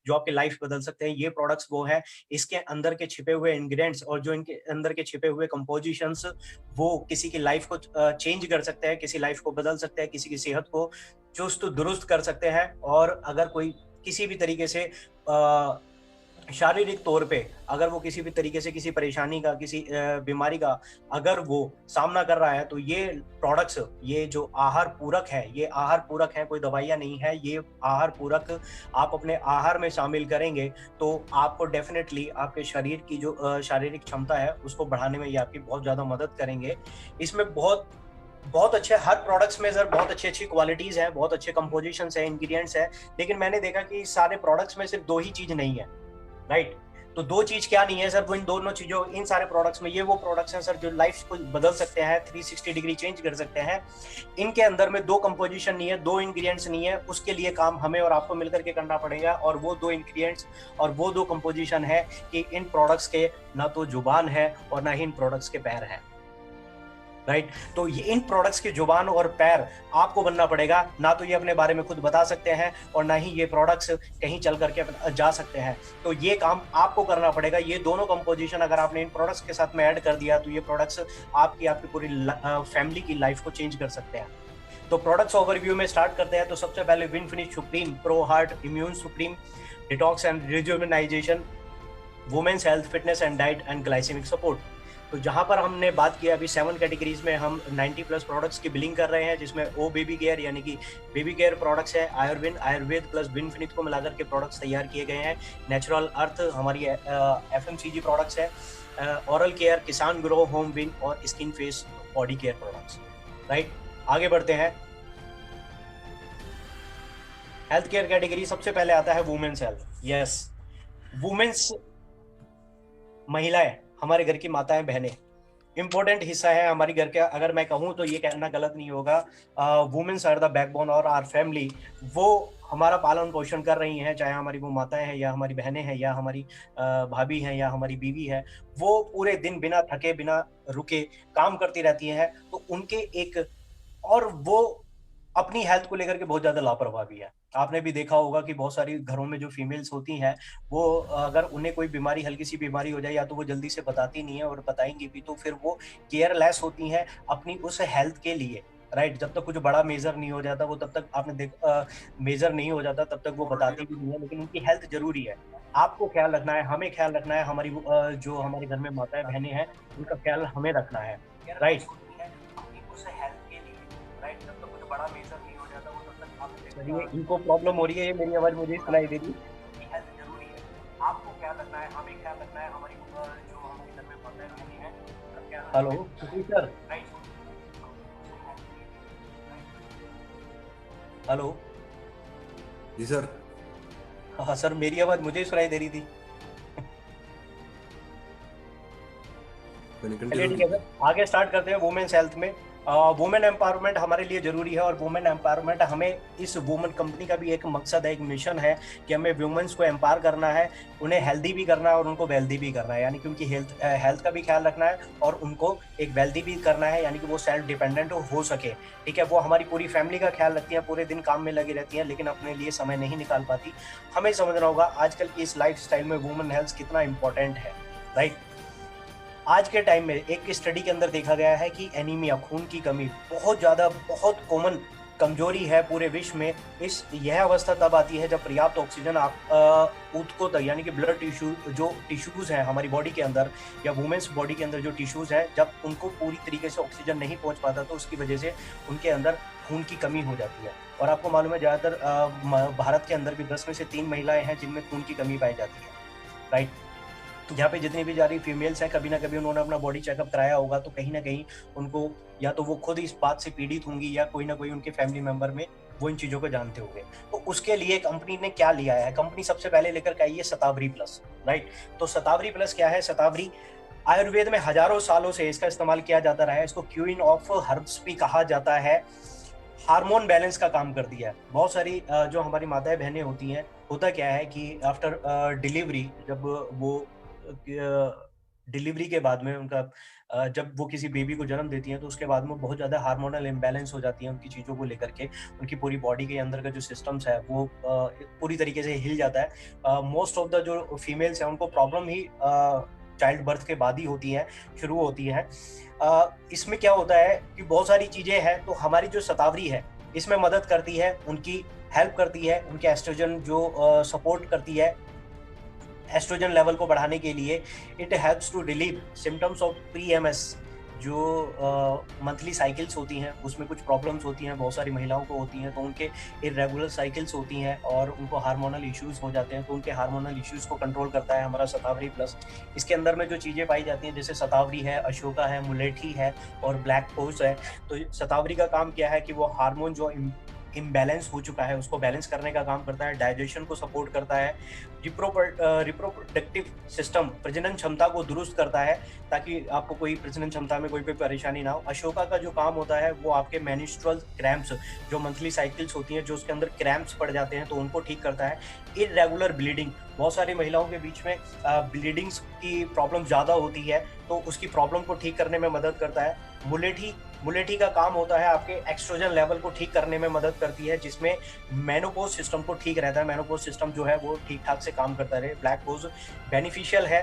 जो आपकी लाइफ बदल सकते हैं। ये प्रोडक्ट्स वो है, इसके अंदर के छिपे हुए इंग्रेडिएंट्स और जो इनके अंदर के छिपे हुए कंपोजिशंस वो किसी की लाइफ को चेंज कर सकते हैं, किसी लाइफ को बदल सकते हैं, किसी की सेहत को चुस्त दुरुस्त कर सकते हैं। और अगर कोई किसी भी तरीके से शारीरिक तौर पे अगर वो किसी भी तरीके से किसी परेशानी का, किसी बीमारी का अगर वो सामना कर रहा है, तो ये प्रोडक्ट्स, ये जो आहार पूरक है, ये आहार पूरक है, कोई दवाइयाँ नहीं है। ये आहार पूरक आप अपने आहार में शामिल करेंगे तो आपको डेफिनेटली आपके शरीर की जो शारीरिक क्षमता है उसको बढ़ाने में ये आपकी बहुत ज़्यादा मदद करेंगे। इसमें बहुत बहुत अच्छे हर प्रोडक्ट्स में सर बहुत अच्छी-अच्छी क्वालिटीज़ हैं, बहुत अच्छे कंपोजिशंस हैं, इंग्रीडिएंट्स हैं, लेकिन मैंने देखा कि सारे प्रोडक्ट्स में सिर्फ 2 ही चीज़ नहीं है। राइट। तो 2 चीज क्या नहीं है सर, वो इन दोनों चीजों, इन सारे प्रोडक्ट्स में ये वो प्रोडक्ट्स हैं सर जो लाइफ को बदल सकते हैं, 360 डिग्री चेंज कर सकते हैं। इनके अंदर में 2 कंपोजिशन नहीं है, 2 इंग्रेडिएंट्स नहीं है, उसके लिए काम हमें और आपको मिलकर के करना पड़ेगा। और वो 2 इंग्रेडिएंट्स और वो 2 कंपोजिशन है कि इन प्रोडक्ट्स के ना तो जुबान है और ना ही इन प्रोडक्ट्स के पैर हैं। राइट। तो ये इन प्रोडक्ट्स की जुबान और पैर आपको बनना पड़ेगा, ना तो ये अपने बारे में खुद बता सकते हैं और ना ही ये प्रोडक्ट्स कहीं चल करके जा सकते हैं। तो ये काम आपको करना पड़ेगा। ये दोनों कंपोजिशन अगर आपने इन प्रोडक्ट्स के साथ में ऐड कर दिया तो ये प्रोडक्ट्स आपकी पूरी फैमिली की लाइफ को चेंज कर सकते हैं। तो प्रोडक्ट्स ओवरव्यू में स्टार्ट करते हैं। तो सबसे पहले विनफिनिश supreme pro heart immune supreme detox and rejuvenation, women's health, fitness and diet and glycemic support. तो जहां पर हमने बात किया अभी 7 कैटेगरीज में हम 90 प्लस प्रोडक्ट्स की बिलिंग कर रहे हैं, जिसमें ओ बेबी केयर यानी कि बेबी केयर प्रोडक्ट्स है, आयुर्वेद प्लस विनफिनिट को मिलाकर के प्रोडक्ट्स तैयार किए गए हैं। नेचुरल अर्थ हमारी FMCG प्रोडक्ट्स है, ओरल केयर किसान ग्रो होम विन और skin face body care products. Right. आगे बढ़ते हैं। हेल्थ केयर कैटेगरी सबसे पहले आता है वुमेन्स हेल्थ। यस, वुमेन्स महिलाएं हमारे घर की माताएं बहनें इंपॉर्टेंट हिस्सा है हमारी घर का। अगर मैं कहूँ तो ये कहना गलत नहीं होगा। वुमेन्स आर द बैकबोन और आवर फैमिली। वो हमारा पालन पोषण कर रही हैं, चाहे हमारी वो माताएं हैं या हमारी बहनें हैं या हमारी भाभी हैं या हमारी बीवी है। वो पूरे दिन बिना थके बिना रुके काम करती रहती हैं। तो उनके एक और वो अपनी हेल्थ को लेकर के बहुत ज्यादा लापरवाह भी है। आपने भी देखा होगा कि बहुत सारी घरों में जो फीमेल्स होती हैं वो अगर उन्हें कोई बीमारी, हल्की सी बीमारी हो जाए, या तो वो जल्दी से बताती नहीं है और बताएंगी भी तो फिर वो केयरलेस होती हैं अपनी उस हेल्थ के लिए। राइट। जब तक कुछ बड़ा मेजर नहीं हो जाता वो तब तक आपने मेजर नहीं हो जाता तब तक वो बताती भी नहीं है, लेकिन उनकी हेल्थ जरूरी है। आपको ख्याल रखना है, हमें ख्याल रखना है, हमारी जो हमारे घर में माताएं बहनें हैं उनका ख्याल हमें रखना है। राइट। अपनी उस हेल्थ के लिए। राइट। जब तक कुछ बड़ा मेजर नहीं हो जाता वो तब तक आप चलिए, इनको प्रॉब्लम हो रही है, ये मेरी आवाज मुझे सुनाई दे रही है। हेल्थ जरूरी है, आपको ख्याल रखना है, हमें ख्याल रखना है, हमारी जो हमारे घर में माताएं बहनें हैं उनका ख्याल। Hello sir. हेलो जी सर। हाँ सर, मेरी आवाज मुझे सुनाई दे रही थी। चलिए ठीक है सर, आगे स्टार्ट करते हैं वुमेन्स हेल्थ में। वुमेन एम्पावरमेंट हमारे लिए जरूरी है और वुमेन एम्पावरमेंट हमें, इस वुमेन कंपनी का भी एक मकसद है, एक मिशन है कि हमें वुमेन्स को एम्पावर करना है, उन्हें हेल्दी भी करना है और उनको वेल्दी भी करना है। यानी कि उनकी हेल्थ का भी ख्याल रखना है और उनको एक वेल्दी भी करना है, यानी कि वो सेल्फ डिपेंडेंट हो सके। ठीक है। वो हमारी पूरी फैमिली का ख्याल रखती है, पूरे दिन काम में लगी रहती है लेकिन अपने लिए समय नहीं निकाल पाती। हमें समझना होगा आजकल की इस लाइफ स्टाइल में वुमेन हेल्थ कितना इंपॉर्टेंट है। राइट। आज के टाइम में एक स्टडी के अंदर देखा गया है कि एनीमिया, खून की कमी बहुत ज़्यादा, बहुत कॉमन कमजोरी है पूरे विश्व में। यह अवस्था तब आती है जब पर्याप्त ऑक्सीजन ऊतकों तक, यानी कि ब्लड टिश्यू, जो टिश्यूज हैं हमारी बॉडी के अंदर या वुमेन्स बॉडी के अंदर जो टिश्यूज हैं, जब उनको पूरी तरीके से ऑक्सीजन नहीं पहुंच पाता तो उसकी वजह से उनके अंदर खून की कमी हो जाती है। और आपको मालूम है ज़्यादातर भारत के अंदर भी 10 में से 3 महिलाएं हैं जिनमें खून की कमी पाई जाती है। राइट। यहाँ पे जितनी भी जा रही फीमेल्स हैं, कभी ना कभी उन्होंने अपना बॉडी चेकअप कराया होगा, तो कहीं ना कहीं उनको, या तो वो खुद इस बात से पीड़ित होंगी या कोई ना कोई उनके फैमिली मेंबर में वो इन चीजों को जानते होंगे। तो उसके लिए कंपनी ने क्या लिया है, कंपनी सबसे पहले लेकर के आई है शतावरी प्लस। राइट। तो शतावरी प्लस क्या है? शतावरी आयुर्वेद में हजारों सालों से इसका इस्तेमाल किया जाता रहा है। इसको क्वीन ऑफ हर्ब्स भी कहा जाता है। हार्मोन बैलेंस का काम कर दिया है। बहुत सारी जो हमारी माताएं बहनें होती हैं, होता क्या है कि आफ्टर डिलीवरी जब वो डिलीवरी के बाद में उनका जब वो किसी बेबी को जन्म देती हैं तो उसके बाद में बहुत ज़्यादा हार्मोनल इम्बैलेंस हो जाती है उनकी चीज़ों को लेकर के। उनकी पूरी बॉडी के अंदर का जो सिस्टम्स है वो पूरी तरीके से हिल जाता है। मोस्ट ऑफ द जो फीमेल्स हैं उनको प्रॉब्लम ही चाइल्ड बर्थ के बाद ही होती है, शुरू होती है। इसमें क्या होता है कि बहुत सारी चीज़ें हैं, तो हमारी जो शतावरी है इसमें मदद करती है, उनकी हेल्प करती है, उनके एस्ट्रोजन जो सपोर्ट करती है एस्ट्रोजन लेवल को बढ़ाने के लिए। It helps to relieve symptoms of PMS. जो मंथली साइकिल्स होती हैं उसमें कुछ प्रॉब्लम्स होती हैं, बहुत सारी महिलाओं को होती हैं, तो उनके इरेगुलर साइकिल्स होती हैं और उनको हार्मोनल इश्यूज हो जाते हैं, तो उनके हार्मोनल इश्यूज को कंट्रोल करता है हमारा शतावरी प्लस। इसके अंदर में जो चीज़ें पाई जाती हैं जैसे शतावरी है, अशोका है, मुलेठी है और ब्लैक पोस्ट है। तो शतावरी का काम क्या है कि वो हार्मोन जो इम्बैलेंस हो चुका है उसको बैलेंस करने का काम करता है, डाइजेशन को सपोर्ट करता है, रिप्रोडक्टिव सिस्टम प्रजनन क्षमता को दुरुस्त करता है ताकि आपको कोई प्रजनन क्षमता में कोई भी परेशानी ना हो। अशोका का जो काम होता है वो आपके मेनिस्ट्रुअल क्रैम्प्स, जो मंथली साइकिल्स होती हैं जो उसके अंदर क्रैम्प्स पड़ जाते हैं तो उनको ठीक करता है। इरेगुलर ब्लीडिंग, बहुत सारी महिलाओं के बीच में ब्लीडिंग्स की प्रॉब्लम ज़्यादा होती है तो उसकी प्रॉब्लम को ठीक करने में मदद करता है। मुलेठी का काम होता है आपके एक्स्ट्रोजन लेवल को ठीक करने में मदद करती है, जिसमें मेनोपॉज सिस्टम को ठीक रहता है, मेनोपॉज सिस्टम जो है वो ठीक ठाक से काम करता रहे। ब्लैक पोज बेनिफिशियल है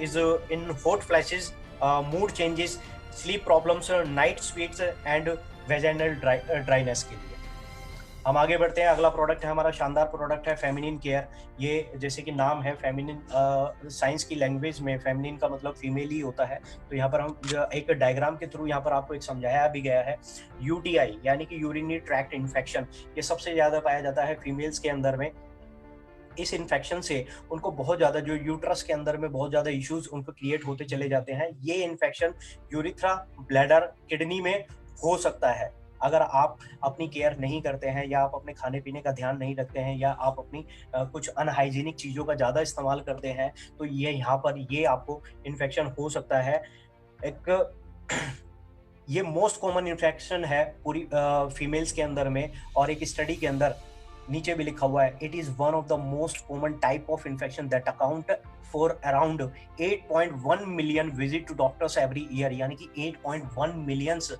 is in hot flashes, mood changes, sleep problems, night sweets and vaginal dryness के लिए। हम आगे बढ़ते हैं। अगला प्रोडक्ट है हमारा, शानदार प्रोडक्ट है फेमिनिन केयर। ये जैसे कि नाम है फेमिनिन, साइंस की लैंग्वेज में फेमिनिन का मतलब फीमेल ही होता है। तो यहाँ पर हम एक डायग्राम के थ्रू यहाँ पर आपको एक समझाया भी गया है। यूटीआई यानी कि यूरिनरी ट्रैक्ट इन्फेक्शन, ये सबसे ज्यादा पाया जाता है फीमेल्स के अंदर में। इस इन्फेक्शन से उनको बहुत ज़्यादा जो यूट्रस के अंदर में बहुत ज़्यादा इश्यूज उनको क्रिएट होते चले जाते हैं। ये इन्फेक्शन यूरिथ्रा, ब्लैडर, किडनी में हो सकता है। अगर आप अपनी केयर नहीं करते हैं या आप अपने खाने पीने का ध्यान नहीं रखते हैं या आप अपनी कुछ अनहाइजीनिक चीज़ों का ज़्यादा इस्तेमाल करते हैं तो ये यहाँ पर ये आपको इन्फेक्शन हो सकता है। एक ये मोस्ट कॉमन इन्फेक्शन है पूरी फीमेल्स के अंदर में, और एक स्टडी के अंदर नीचे भी लिखा हुआ है it is one of the most common type of infection that account for around 8.1 million visit to doctors every year. यानी कि 8.1 मिलियंस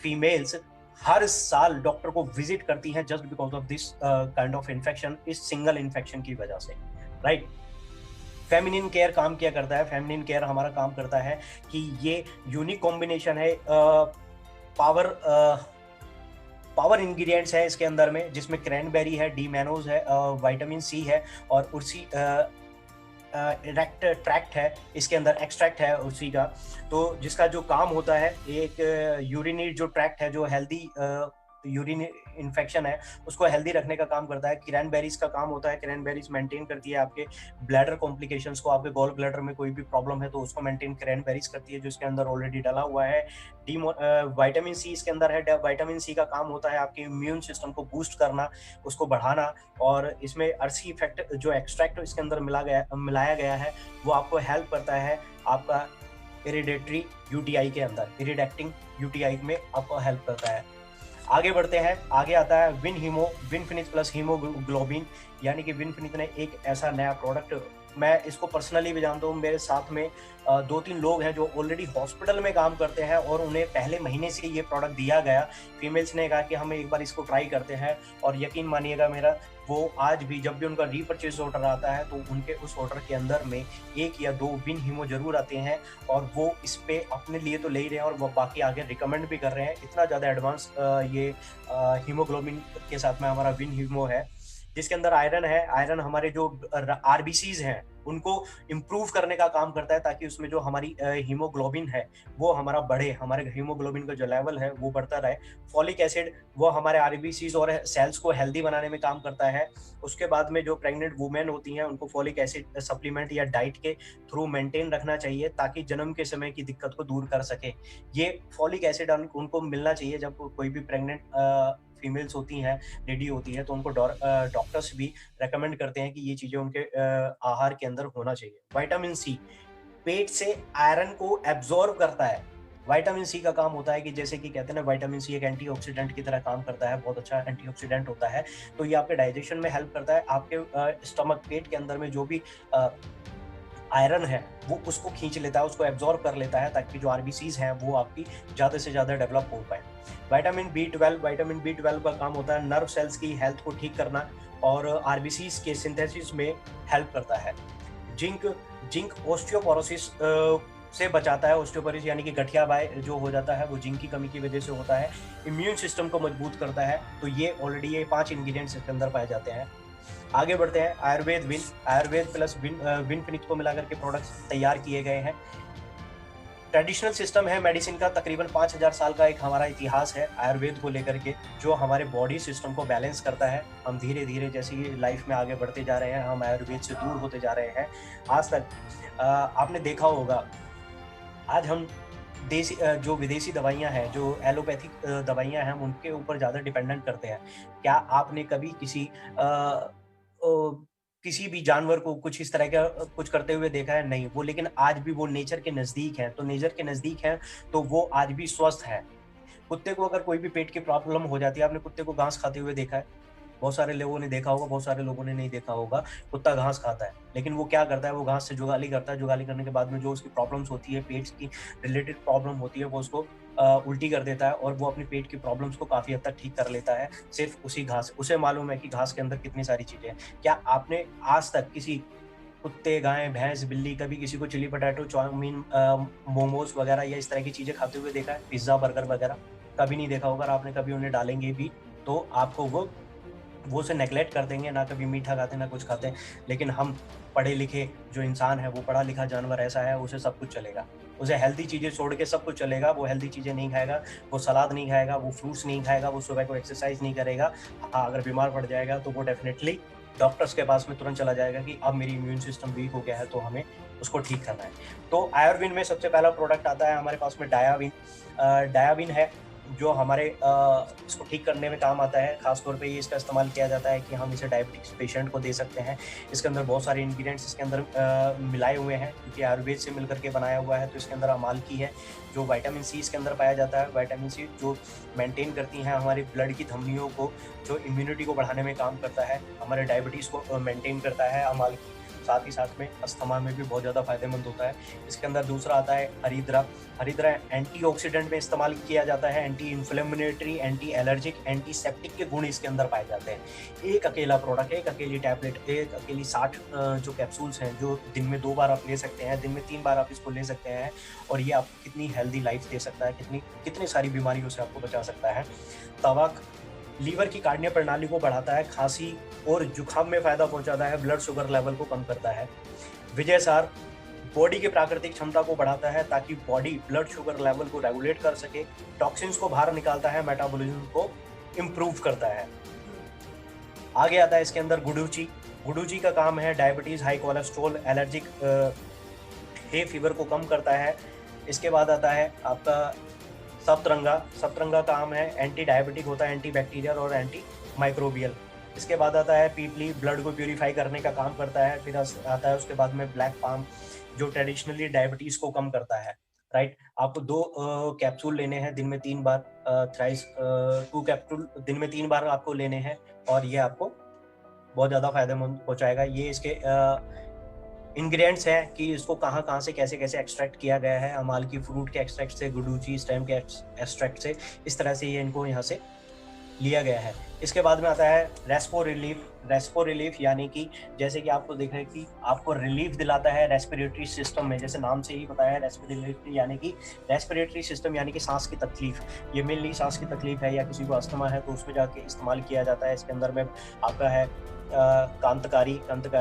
फीमेल्स हर साल डॉक्टर को विजिट करती हैं just because of this kind of infection, इस single infection की वजह से, राइट। फेमिनिन केयर काम क्या करता है? फेमिनिन केयर हमारा काम करता है कि ये यूनिक कॉम्बिनेशन है, पावर इंग्रेडिएंट्स है इसके अंदर में, जिसमें क्रैनबेरी है, डी मैनोज है, विटामिन सी है और उर्सी ट्रैक्ट है, इसके अंदर एक्सट्रैक्ट है उसी का। तो जिसका जो काम होता है, एक यूरिनरी जो ट्रैक्ट है, जो हेल्दी यूरिन इन्फेक्शन है उसको हेल्दी रखने का काम करता है। क्रैनबेरीज का काम होता है, क्रैनबेरीज मेंटेन करती है आपके ब्लैडर कॉम्प्लिकेशंस को, आपके गॉल ब्लैडर में कोई भी प्रॉब्लम है तो उसको मेंटेन क्रैनबेरीज करती है, जो इसके अंदर ऑलरेडी डाला हुआ है। विटामिन सी इसके अंदर है। विटामिन सी का काम होता है आपके इम्यून सिस्टम को बूस्ट करना, उसको बढ़ाना, और इसमें अर्सी इफेक्ट जो एक्सट्रैक्ट इसके अंदर मिलाया गया है वो आपको हेल्प करता है आपका इरिडेटरी यूटीआई के अंदर, इरिडेक्टिंग यूटीआई में आपको हेल्प करता है। आगे बढ़ते हैं, आगे आता है विनफिनिथ प्लस हीमोग्लोबिन। यानी कि विनफिनिथ ने एक ऐसा नया प्रोडक्ट, मैं इसको पर्सनली भी जानता हूँ, मेरे साथ में 2-3 लोग हैं जो ऑलरेडी हॉस्पिटल में काम करते हैं और उन्हें पहले महीने से ये प्रोडक्ट दिया गया। फीमेल्स ने कहा कि हम एक बार इसको ट्राई करते हैं, और यकीन मानिएगा मेरा, वो आज भी जब भी उनका रीपरचेज ऑर्डर आता है तो उनके उस ऑर्डर के अंदर में 1 या 2 विन हीमो जरूर आते हैं, और वो इस पे अपने लिए तो ले ही रहे हैं और वो बाकी आगे रिकमेंड भी कर रहे हैं। इतना ज़्यादा एडवांस ये हीमोग्लोबिन के साथ में हमारा विन हीमो है, जिसके अंदर आयरन है। आयरन हमारे जो आरबीसीज हैं उनको इम्प्रूव करने का काम करता है, ताकि उसमें जो हमारी हीमोग्लोबिन है वो हमारा बढ़े, हमारे हीमोग्लोबिन का जो लेवल है वो बढ़ता रहे। फॉलिक एसिड वो हमारे आरबीसीज और सेल्स को हेल्दी बनाने में काम करता है। उसके बाद में जो प्रेग्नेंट वुमेन होती हैं उनको फॉलिक एसिड सप्लीमेंट या डाइट के थ्रू मेंटेन रखना चाहिए, ताकि जन्म के समय की दिक्कत को दूर कर सके। ये फॉलिक एसिड उनको मिलना चाहिए जब कोई भी प्रेग्नेंट फीमेल्स होती हैं, लेडी होती है, तो उनको डॉक्टर्स भी रेकमेंड करते हैं कि ये चीजें उनके आहार के अंदर होना चाहिए। विटामिन सी पेट से आयरन को एब्जॉर्ब करता है। विटामिन सी का काम होता है कि जैसे कि कहते हैं ना, विटामिन सी एक एंटीऑक्सीडेंट की तरह काम करता है, बहुत अच्छा एंटीऑक्सीडेंट होता है। तो ये आपके डाइजेशन में हेल्प करता है। आपके स्टमक, पेट के अंदर में जो भी आयरन है वो उसको खींच लेता है, उसको एब्जॉर्ब कर लेता है, ताकि जो आरबीसीज हैं वो आपकी ज़्यादा से ज़्यादा डेवलप हो पाए। विटामिन बी ट्वेल्व का काम होता है नर्व सेल्स की हेल्थ को ठीक करना और आरबीसीज के सिंथेसिस में हेल्प करता है। जिंक जिंक ऑस्टियोपोरोसिस से बचाता है। ऑस्टियोपोरोसिस यानी कि गठियाबाई जो हो जाता है वो जिंक की कमी की वजह से होता है। इम्यून सिस्टम को मजबूत करता है। तो ये ऑलरेडी ये 5 इंग्रेडिएंट्स इसके अंदर पाए जाते हैं। आगे बढ़ते हैं, आयुर्वेद प्लस विन फिनिक्स को मिलाकर के प्रोडक्ट्स तैयार किए गए हैं। ट्रेडिशनल सिस्टम है मेडिसिन का, तकरीबन 5000 साल का एक हमारा इतिहास है आयुर्वेद को लेकर के, जो हमारे बॉडी सिस्टम को बैलेंस करता है। हम धीरे धीरे जैसे ही लाइफ में आगे बढ़ते जा रहे हैं, हम आयुर्वेद से दूर होते जा रहे हैं। आज तक आपने देखा होगा, आज हम देसी जो विदेशी दवाइयाँ हैं, जो एलोपैथिक दवाइयाँ हैं, हम उनके ऊपर ज़्यादा डिपेंडेंट करते हैं। क्या आपने कभी किसी भी जानवर को कुछ इस तरह का कुछ करते हुए देखा है? नहीं। वो लेकिन आज भी वो नेचर के नज़दीक हैं, तो नेचर के नज़दीक हैं तो वो आज भी स्वस्थ है। कुत्ते को अगर कोई भी पेट की प्रॉब्लम हो जाती है, आपने कुत्ते को घास खाते हुए देखा है? बहुत सारे लोगों ने देखा होगा, बहुत सारे लोगों ने नहीं देखा होगा। कुत्ता घास खाता है, लेकिन वो क्या करता है, वो घास से जुगाली करता है। जुगाली करने के बाद में जो उसकी प्रॉब्लम्स होती है, पेट की रिलेटेड प्रॉब्लम होती है, वो उसको उल्टी कर देता है और वो अपनी पेट की प्रॉब्लम्स को काफ़ी हद तक ठीक कर लेता है, सिर्फ़ उसी घास। उसे मालूम है कि घास के अंदर कितनी सारी चीज़ें हैं। क्या आपने आज तक किसी कुत्ते, गाय, भैंस, बिल्ली, कभी किसी को चिली पटैटो, चाउमीन, मोमोज़ वगैरह या इस तरह की चीज़ें खाते हुए देखा है? पिज़्ज़ा, बर्गर वगैरह? कभी नहीं देखा होगा। और आपने कभी उन्हें डालेंगे भी, तो आपको वो उसे नेगलेक्ट कर देंगे, ना कभी मीठा खाते हैं, ना कुछ खाते हैं। लेकिन हम पढ़े लिखे जो इंसान है, वो पढ़ा लिखा जानवर ऐसा है, उसे सब कुछ चलेगा। उसे हेल्दी चीज़ें छोड़ के सब कुछ चलेगा। वो हेल्दी चीज़ें नहीं खाएगा, वो सलाद नहीं खाएगा, वो फ्रूट्स नहीं खाएगा, वो सुबह को एक्सरसाइज नहीं करेगा। हाँ, अगर बीमार पड़ जाएगा तो वो डेफिनेटली डॉक्टर्स के पास में तुरंत चला जाएगा कि अब मेरी इम्यून सिस्टम वीक हो गया है, तो हमें उसको ठीक करना है। तो आयुर्वेद में सबसे पहला प्रोडक्ट आता है हमारे पास में डायाविन। डायाविन है जो हमारे इसको ठीक करने में काम आता है। खास तौर पे ये इसका इस्तेमाल किया जाता है कि हम इसे डायबिटिक्स पेशेंट को दे सकते हैं। इसके अंदर बहुत सारे इंग्रेडिएंट्स इसके अंदर मिलाए हुए हैं, क्योंकि आयुर्वेद से मिल करके बनाया हुआ है। तो इसके अंदर अमालकी है, जो विटामिन सी इसके अंदर पाया जाता है। विटामिन सी जो मेंटेन करती हैं हमारी ब्लड की धमनियों को, जो इम्यूनिटी को बढ़ाने में काम करता है, हमारे डायबिटीज़ को मेंटेन करता है अमालकी। साथ ही साथ में अस्थमा में भी बहुत ज़्यादा फायदेमंद होता है। इसके अंदर दूसरा आता है हरिद्रा। हरिद्रा एंटीऑक्सीडेंट में इस्तेमाल किया जाता है। Anti inflammatory, anti allergic, antiseptic के गुण इसके अंदर पाए जाते हैं। एक अकेला प्रोडक्ट, एक अकेली टैबलेट, एक अकेली 60 जो कैप्सूल्स हैं, जो दिन में 2 बार आप ले सकते हैं, दिन में 3 बार आप इसको ले सकते हैं, और ये आपको कितनी हेल्दी लाइफ दे सकता है, कितनी सारी बीमारियों से आपको बचा सकता है। तवाक लीवर की कार्डिय प्रणाली को बढ़ाता है, खांसी और जुकाम में फायदा पहुंचाता है, ब्लड शुगर लेवल को कम करता है। विजयसार बॉडी की प्राकृतिक क्षमता को बढ़ाता है, ताकि बॉडी ब्लड शुगर लेवल को रेगुलेट कर सके। टॉक्सिन्स को बाहर निकालता है, मेटाबॉलिज्म को इम्प्रूव करता है। आगे आता है इसके अंदर गुडुची। गुडुची का काम है diabetes, high cholesterol, allergic hay fever को कम करता है। इसके बाद आता है आपका सप्तरंगा। सप्तरंगा का काम है एंटी डायबिटिक होता है, एंटी बैक्टीरियल और एंटी माइक्रोबियल। इसके बाद आता है पीपली, ब्लड को प्यूरिफाई करने का काम करता है। फिर आता है उसके बाद में ब्लैक पाम, जो ट्रेडिशनली डायबिटीज को कम करता है। राइट, आपको 2 कैप्सूल लेने हैं दिन में 3 बार, थ्राइस 2 कैप्सूल दिन में 3 बार आपको लेने हैं, और ये आपको बहुत ज़्यादा फायदेमंद पहुंचाएगा। ये इसके इंग्रेडिएंट्स हैं कि इसको कहाँ से कैसे एक्सट्रैक्ट किया गया है। अमालकी फ्रूट के एक्सट्रैक्ट से, गुडुची स्टेम के एक्सट्रैक्ट से, इस तरह से ये इनको यहाँ से लिया गया है। इसके बाद में आता है रेस्पो रिलीफ, यानी कि जैसे कि आपको देखा है कि आपको रिलीफ दिलाता है रेस्पिरेटरी सिस्टम में, जैसे नाम से ही बताया है रेस्पिरेटरी, यानी कि रेस्पिरेटरी सिस्टम यानी कि सांस की तकलीफ। ये मेनली सांस की तकलीफ है, या किसी को अस्थमा है तो उसमें जाके इस्तेमाल किया जाता है। इसके अंदर में आपका है कांतकारी,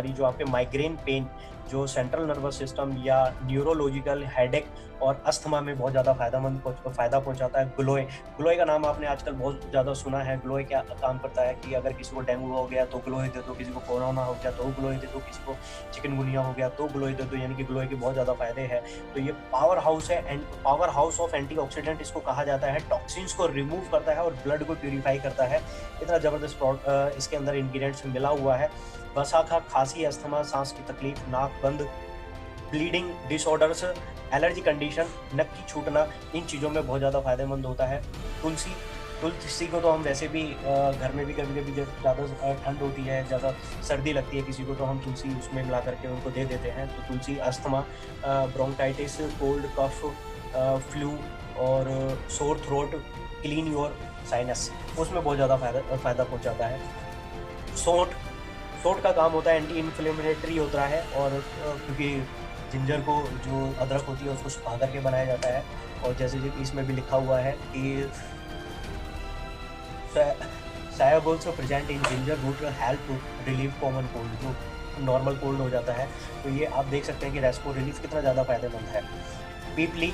जो आपके माइग्रेन पेन, जो सेंट्रल नर्वस सिस्टम या न्यूरोलॉजिकल हेडेक और अस्थमा में बहुत ज़्यादा फ़ायदा पहुंचाता है। ग्लोए का नाम आपने आजकल बहुत ज़्यादा सुना है। ग्लोए क्या काम करता है कि अगर किसी को डेंगू हो गया तो ग्लोए दे दो, किसी को कोरोना हो गया तो ग्लोए दे दो, किसी को चिकनगुनिया हो गया तो ग्लोए दे दो, यानी कि ग्लोए के बहुत ज़्यादा फायदे हैं। तो ये पावर हाउस है, पावर हाउस ऑफ एंटीऑक्सीडेंट इसको कहा जाता है। टॉक्सिन्स को रिमूव करता है और ब्लड को प्यूरिफाई करता है। इतना ज़बरदस्त इसके अंदर इंग्रेडिएंट्स मिला हुआ है। बसाखा खांसी, अस्थमा, सांस की तकलीफ, नाक बंद, ब्लीडिंग डिसऑर्डर्स, एलर्जी कंडीशन, नक की छूटना, इन चीज़ों में बहुत ज़्यादा फायदेमंद होता है। तुलसी तुलसी को तो हम वैसे भी घर में भी कभी कभी जब ज़्यादा ठंड होती है, ज़्यादा सर्दी लगती है किसी को, तो हम तुलसी उसमें मिला करके उनको दे देते हैं। तो तुलसी अस्थमा, ब्रोंकाइटिस, कोल्ड, कफ, फ्लू और sore throat, clean your sinus, उसमें बहुत ज़्यादा फ़ायदा पहुँचाता है। सौंठ, सौंठ का काम होता है एंटी इन्फ्लेमेटरी होता है, और क्योंकि जिंजर को, जो अदरक होती है, उसको सुखा करके बनाया जाता है। और जैसे कि इसमें भी लिखा हुआ है कि साया also present in ginger root help to relieve common cold, जो नॉर्मल कोल्ड हो जाता है। तो ये आप देख सकते हैं कि रेस्पो रिलीफ कितना ज़्यादा फायदेमंद है। पीपली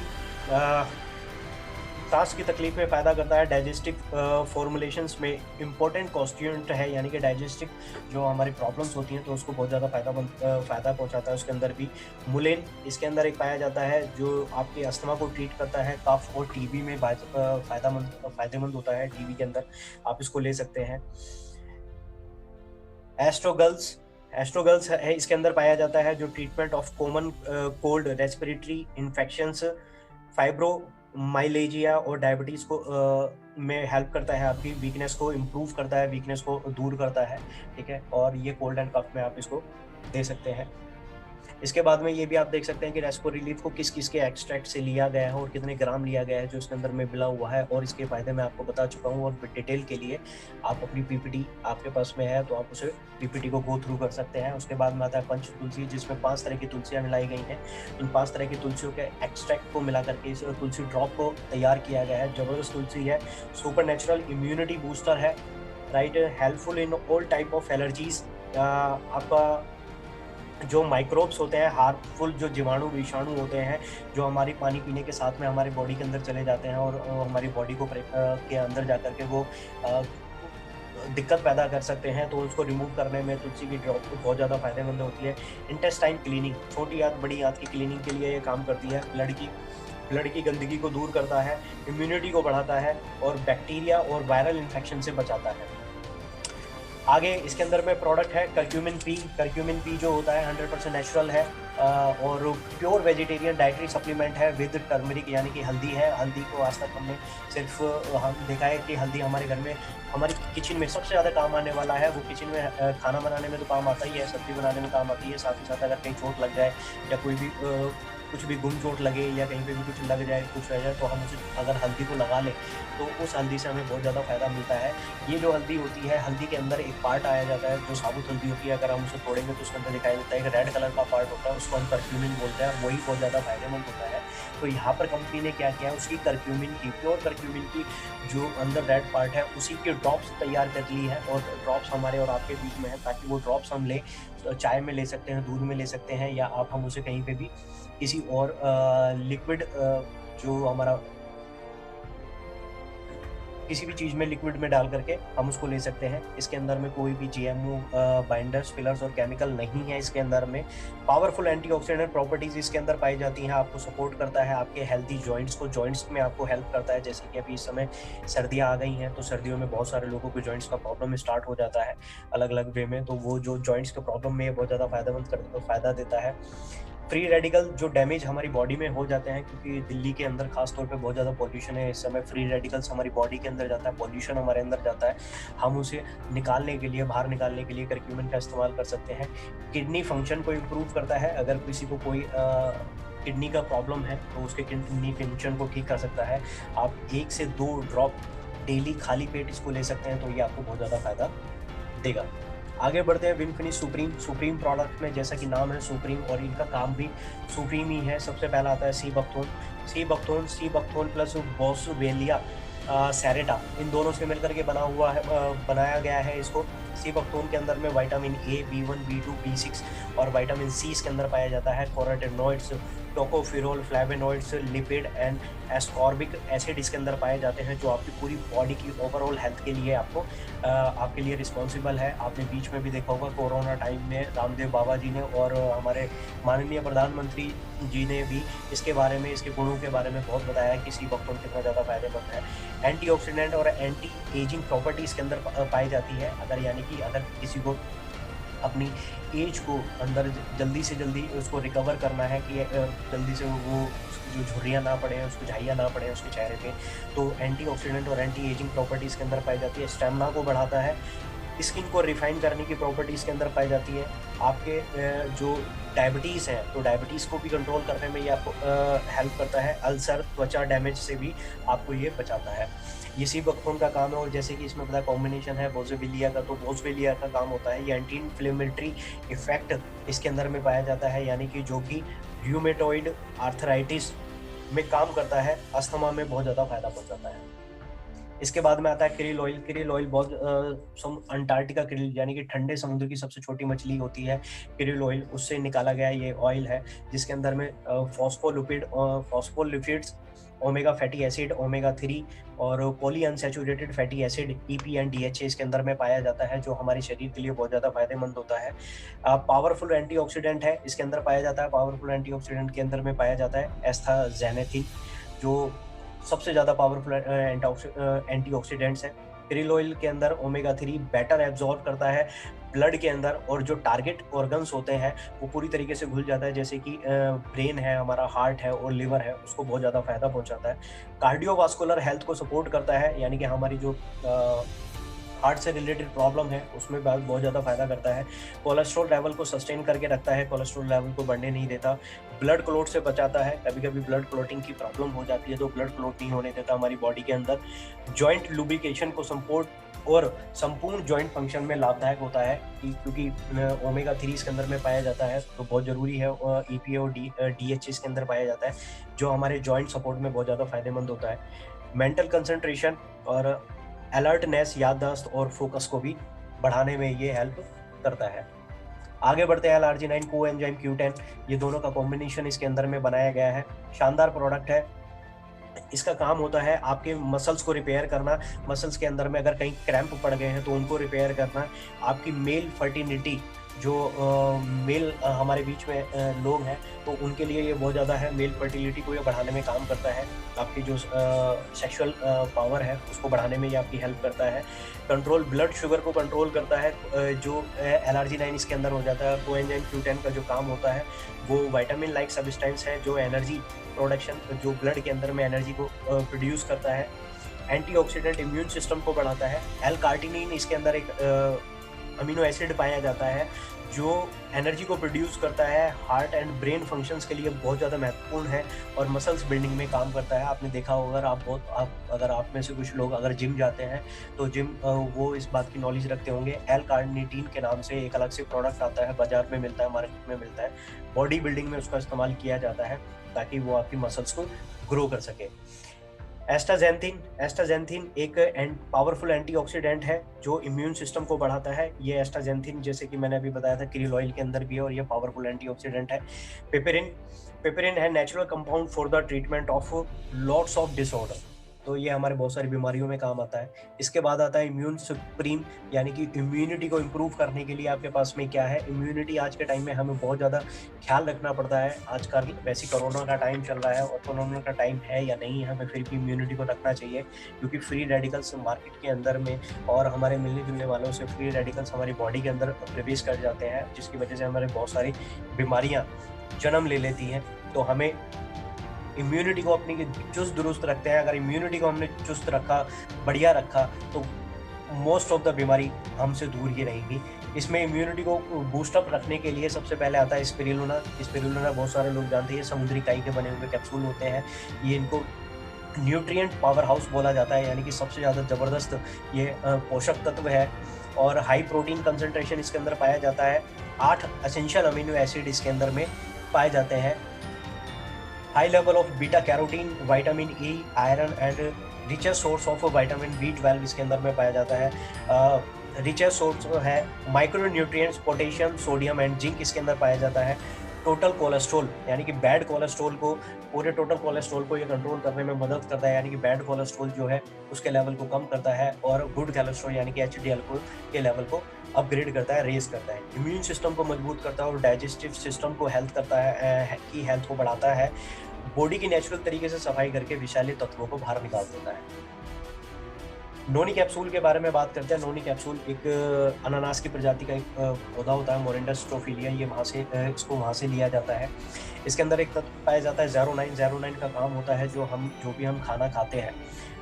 सांस की तकलीफ में फ़ायदा करता है। डाइजेस्टिव फॉर्मुलेशंस में इम्पोर्टेंट कॉन्स्टिट्यूएंट है, यानी कि डाइजेस्टिव जो हमारी प्रॉब्लम्स होती हैं तो उसको बहुत ज़्यादा फ़ायदा पहुंचाता है। उसके अंदर भी मुलेन इसके अंदर एक पाया जाता है जो आपके अस्थमा को ट्रीट करता है। कफ और टीबी में फ़ायदेमंद होता है। टीबी के अंदर आप इसको ले सकते हैं। एस्ट्रोगल्स है, इसके अंदर पाया जाता है जो treatment of common cold, respiratory infections, fibromyalgia और डायबिटीज़ को में हेल्प करता है। आपकी वीकनेस को इम्प्रूव करता है, वीकनेस को दूर करता है, ठीक है। और ये कोल्ड एंड कफ में आप इसको दे सकते हैं। इसके बाद में ये भी आप देख सकते हैं कि रेस्पो रिलीफ को किस किस के एक्सट्रैक्ट से लिया गया है और कितने ग्राम लिया गया है जो इसके अंदर में मिला हुआ है, और इसके फायदे मैं आपको बता चुका हूँ। और डिटेल के लिए आप अपनी पीपीटी आपके पास में है तो आप उसे पीपीटी को गो थ्रू कर सकते हैं। उसके बाद में आता है पंच तुलसी, जिसमें 5 तरह की तुलसियाँ मिलाई गई हैं। उन 5 तरह की तुलसियों के एक्सट्रैक्ट को मिला करके इस तुलसी ड्रॉप को तैयार किया गया है। जबरदस्त तुलसी है, सुपर नेचुरल इम्यूनिटी बूस्टर है, right, helpful in all type of allergies. आपका जो माइक्रोब्स होते हैं, हार्मफुल जो जीवाणु विषाणु होते हैं जो हमारी पानी पीने के साथ में हमारे बॉडी के अंदर चले जाते हैं और हमारी बॉडी को के अंदर जा करके वो दिक्कत पैदा कर सकते हैं, तो उसको रिमूव करने में तुलसी की ड्रॉप बहुत ज़्यादा फायदेमंद होती है। इंटेस्टाइन क्लीनिंग, छोटी आंत बड़ी आंत की क्लीनिंग के लिए ये काम करती है। ब्लड की गंदगी को दूर करता है, इम्यूनिटी को बढ़ाता है और बैक्टीरिया और वायरल इन्फेक्शन से बचाता है। आगे इसके अंदर में प्रोडक्ट है करक्यूमिन पी जो होता है 100% नेचुरल है और प्योर वेजिटेरियन डाइटरी सप्लीमेंट है विद टर्मरिक, यानी कि हल्दी है। हल्दी को आज तक हमने सिर्फ हम देखा है कि हल्दी हमारे घर में, हमारी किचन में सबसे ज़्यादा काम आने वाला है। वो किचन में खाना बनाने में तो काम आता ही है, सब्जी बनाने में काम आती है, साथ ही साथ अगर कहीं चोट लग जाए या कोई भी कुछ भी गुम चोट लगे या कहीं पे भी कुछ लग जाए, कुछ रह जाए, तो हम उसे अगर हल्दी को लगा लें तो उस हल्दी से हमें बहुत ज़्यादा फ़ायदा मिलता है। ये जो हल्दी होती है, हल्दी के अंदर एक पार्ट आया जाता है जो साबुत हल्दी होती है, अगर हम उसे तोड़ेंगे तो उसके अंदर दिखाई देता है एक रेड कलर का पार्ट होता है, उसको हम करक्यूमिन बोलते हैं, वही बहुत ज़्यादा फायदेमंद होता है। तो यहाँ पर कंपनी ने क्या किया है, उसकी करक्यूमिन की, प्योर करक्यूमिन की जो अंदर रेड पार्ट है उसी की ड्रॉप्स तैयार कर ली है, और ड्रॉप्स हमारे और आपके बीच में है, ताकि वो ड्रॉप्स हम लें, चाय में ले सकते हैं, दूध में ले सकते हैं, या आप हम उसे कहीं पे भी किसी और लिक्विड जो हमारा किसी भी चीज़ में लिक्विड में डाल करके हम उसको ले सकते हैं। इसके अंदर में कोई भी जीएमओ बाइंडर्स, फिलर्स और केमिकल नहीं है। इसके अंदर में पावरफुल एंटीऑक्सीडेंट प्रॉपर्टीज इसके अंदर पाई जाती हैं। आपको सपोर्ट करता है आपके हेल्दी जॉइंट्स में आपको हेल्प करता है। जैसे कि अभी इस समय सर्दियाँ आ गई हैं, तो सर्दियों में बहुत सारे लोगों को जॉइंट्स का प्रॉब्लम स्टार्ट हो जाता है अलग अलग वे में, तो वो जो जॉइंट्स के प्रॉब्लम में बहुत ज़्यादा फ़ायदा देता है। फ्री रेडिकल जो डैमेज हमारी बॉडी में हो जाते हैं, क्योंकि दिल्ली के अंदर खास तौर पे बहुत ज़्यादा पॉल्यूशन है इस समय, फ्री रेडिकल्स हमारी बॉडी के अंदर जाता है, पॉल्यूशन हमारे अंदर जाता है, हम उसे निकालने के लिए, बाहर निकालने के लिए करक्यूमिन का इस्तेमाल कर सकते हैं। किडनी फंक्शन को इम्प्रूव करता है, अगर किसी को कोई किडनी का प्रॉब्लम है तो उसके किडनी फंक्शन को ठीक कर सकता है। आप 1 से 2 ड्रॉप डेली खाली पेट इसको ले सकते हैं, तो ये आपको बहुत ज़्यादा फायदा देगा। आगे बढ़ते हैं विनफिनिश सुप्रीम प्रोडक्ट में, जैसा कि नाम है सुप्रीम, और इनका काम भी सुप्रीम ही है। सबसे पहला आता है सी बकथोन प्लस बॉसवेलिया सैरेटा, इन दोनों से मिलकर के बनाया गया है इसको। सी बकथोन के अंदर में vitamin A, B1, B2, B6 और विटामिन सी इसके अंदर पाया जाता है। Carotenoids, tocopherol, flavonoids, lipid and ascorbic acid इसके अंदर पाए जाते हैं, जो आपकी पूरी बॉडी की ओवरऑल हेल्थ के लिए आपके लिए रिस्पॉन्सिबल है। आपने बीच में भी देखा होगा कोरोना टाइम में रामदेव बाबा जी ने और हमारे माननीय प्रधानमंत्री जी ने भी इसके बारे में, इसके गुणों के बारे में बहुत बताया कि सी बकथोन कितना ज़्यादा फायदेमंद है। एंटीऑक्सीडेंट और एंटी एजिंग प्रॉपर्टी इसके अंदर पाई जाती है। अगर किसी को अपनी एज को अंदर जल्दी से जल्दी उसको रिकवर करना है कि जल्दी से वो जो झुर्रियाँ ना पड़े, उसको झाइयाँ ना पड़े उसके चेहरे पे। तो एंटीऑक्सीडेंट और एंटी एजिंग प्रॉपर्टीज़ के अंदर पाई जाती है। स्टैमिना को बढ़ाता है, स्किन को रिफाइन करने की प्रॉपर्टीज़ के अंदर पाई जाती है। आपके जो डायबिटीज़ है, तो डायबिटीज़ को भी कंट्रोल करने में ये आपको हेल्प करता है। अल्सर, त्वचा डैमेज से भी आपको ये बचाता है। ये सी बकथ्रोन का काम है, और जैसे कि इसमें पता कॉम्बिनेशन है बोसवेलिया का, तो बोसवेलिया का काम होता है ये एंटी इन्फ्लेमेटरी इफेक्ट इसके अंदर में पाया जाता है, यानी कि जो कि र्यूमेटॉइड आर्थराइटिस में काम करता है, अस्थमा में बहुत ज़्यादा फायदा पहुंचाता है। इसके बाद में आता है क्रिल ऑयल। क्रिल ऑयल बहुत अंटार्कटिका क्रिल यानी कि ठंडे समुद्र की सबसे छोटी मछली होती है क्रिल ऑयल, उससे निकाला गया ये ऑयल है, जिसके अंदर में phospholipids, omega fatty acid, omega 3 और poly unsaturated fatty acid EPA and DHA इसके अंदर में पाया जाता है, जो हमारे शरीर के लिए बहुत ज़्यादा फायदेमंद होता है। पावरफुल एंटीऑक्सीडेंट है, इसके अंदर पाया जाता है। पावरफुल एंटीऑक्सीडेंट के अंदर में पाया जाता है एस्थाजेनेथिन, जो सबसे ज़्यादा पावरफुल एंटीऑक्सीडेंट्स है। क्रिल ऑयल के अंदर ओमेगा 3 बेटर एब्जॉर्ब करता है ब्लड के अंदर, और जो टारगेट ऑर्गन्स होते हैं वो पूरी तरीके से घुल जाता है, जैसे कि ब्रेन है, हमारा हार्ट है और लिवर है, उसको बहुत ज़्यादा फायदा पहुंचाता है। कार्डियोवास्कुलर हेल्थ को सपोर्ट करता है, यानी कि हमारी जो हार्ट से रिलेटेड प्रॉब्लम है उसमें बहुत ज़्यादा फायदा करता है। कोलेस्ट्रॉल लेवल को सस्टेन करके रखता है, कोलेस्ट्रॉल लेवल को बढ़ने नहीं देता। ब्लड क्लॉट से बचाता है, कभी कभी ब्लड क्लॉटिंग की प्रॉब्लम हो जाती है तो ब्लड क्लॉट नहीं होने देता हमारी बॉडी के अंदर। जॉइंट लुब्रिकेशन को सपोर्ट और संपूर्ण जॉइंट फंक्शन में लाभदायक होता है, क्योंकि ओमेगा 3 इसके अंदर में पाया जाता है, तो बहुत ज़रूरी है। EPA और DHA इसके अंदर पाया जाता है, जो हमारे जॉइंट सपोर्ट में बहुत ज़्यादा फायदेमंद होता है। मेंटल कंसंट्रेशन और अलर्टनेस, याददाश्त और फोकस को भी बढ़ाने में ये हेल्प करता है। आगे बढ़ते हैं, L-arginine कोएंजाइम Q10, ये दोनों का कॉम्बिनेशन इसके अंदर में बनाया गया है। शानदार प्रोडक्ट है। इसका काम होता है आपके मसल्स को रिपेयर करना, मसल्स के अंदर में अगर कहीं क्रैम्प पड़ गए हैं तो उनको रिपेयर करना। आपकी मेल फर्टिलिटी, जो मेल हमारे बीच में लोग हैं तो उनके लिए ये बहुत ज़्यादा है, मेल फर्टिलिटी को ये बढ़ाने में काम करता है। आपकी जो सेक्सुअल पावर है उसको बढ़ाने में ये आपकी हेल्प करता है। कंट्रोल ब्लड शुगर को कंट्रोल करता है, जो L-arginine इसके अंदर हो जाता है। कोएंजाइम Q10 का जो काम होता है वो विटामिन लाइक सब्सटेंस है, जो एनर्जी प्रोडक्शन, जो ब्लड के अंदर में एनर्जी को प्रोड्यूस करता है। एंटीऑक्सीडेंट, इम्यून सिस्टम को बढ़ाता है। L-कार्टिनिन इसके अंदर एक अमीनो एसिड पाया जाता है, जो एनर्जी को प्रोड्यूस करता है, हार्ट एंड ब्रेन फंक्शंस के लिए बहुत ज़्यादा महत्वपूर्ण है और मसल्स बिल्डिंग में काम करता है। आपने देखा होगा, अगर आप में से कुछ लोग अगर जिम जाते हैं तो वो इस बात की नॉलेज रखते होंगे। L-कार्निटीन के नाम से एक अलग से प्रोडक्ट आता है, बाजार में मिलता है, मार्केट में मिलता है। बॉडी बिल्डिंग में उसका इस्तेमाल किया जाता है ताकि वो आपकी मसल्स को ग्रो कर सके। एस्टाजेंथिन एक पावरफुल एंटीऑक्सीडेंट है जो इम्यून सिस्टम को बढ़ाता है। ये एस्टाजेंथिन, जैसे कि मैंने अभी बताया था, क्रिल ऑयल के अंदर भी है और ये पावरफुल एंटीऑक्सीडेंट है। पेपरिन है natural compound for the treatment of lots of disorder, तो ये हमारे बहुत सारी बीमारियों में काम आता है। इसके बाद आता है इम्यून सुप्रीम, यानी कि इम्यूनिटी को इम्प्रूव करने के लिए आपके पास में क्या है। इम्यूनिटी आज के टाइम में हमें बहुत ज़्यादा ख्याल रखना पड़ता है। आजकल वैसे कोरोना का टाइम चल रहा है और कोरोना का टाइम है या नहीं है, हमें फिर भी इम्यूनिटी को रखना चाहिए, क्योंकि फ्री रेडिकल्स मार्केट के अंदर में और हमारे मिलने जुलने वालों से फ्री रेडिकल्स हमारी बॉडी के अंदर प्रवेश कर जाते हैं, जिसकी वजह से हमारे बहुत सारी बीमारियाँ जन्म ले लेती हैं। तो हमें इम्यूनिटी को अपनी चुस्त दुरुस्त रखते हैं। अगर इम्यूनिटी को हमने चुस्त रखा, बढ़िया रखा, तो मोस्ट ऑफ द बीमारी हमसे दूर ही रहेगी। इसमें इम्यूनिटी को बूस्टअप रखने के लिए सबसे पहले आता है स्पिरुलिना। स्पिरुलिना बहुत सारे लोग जानते हैं, समुद्री काई के बने हुए कैप्सूल होते हैं। ये इनको न्यूट्रिएंट पावर हाउस बोला जाता है, यानी कि सबसे ज़्यादा ज़बरदस्त ये पोषक तत्व है और हाई प्रोटीन कंसंट्रेशन इसके अंदर पाया जाता है। 8 एसेंशियल अमीनो एसिड इसके अंदर में पाए जाते हैं। High level of beta carotene, vitamin E, iron and richest source of vitamin B12 इसके अंदर में पाया जाता है। रिचेस्ट सोर्स है micro nutrients, potassium, sodium and zinc इसके अंदर पाया जाता है। टोटल कोलेस्ट्रॉल, यानी कि बैड कोलेस्ट्रॉल को, पूरे टोटल कोलेस्ट्रॉल को ये कंट्रोल करने में मदद करता है, यानी कि बैड कोलेस्ट्रॉल जो है उसके लेवल को कम करता है और गुड कोलेस्ट्रॉल यानी कि HDL के लेवल को अपग्रेड करता है, रेज करता है। इम्यून सिस्टम को मजबूत करता है और डाइजेस्टिव सिस्टम को हेल्थ को बढ़ाता है। बॉडी की नेचुरल तरीके से सफाई करके विषैले तत्वों को बाहर निकाल देता है। नोनी कैप्सूल के बारे में बात करते हैं। नोनी कैप्सूल एक अनानास की प्रजाति का एक पौधा होता है, मोरिंडा स्ट्रोफिलिया, ये इसको वहाँ से लिया जाता है। इसके अंदर एक तत्व पाया जाता है ज़ेरोनाइन। ज़ेरोनाइन का काम होता है जो भी हम खाना खाते हैं,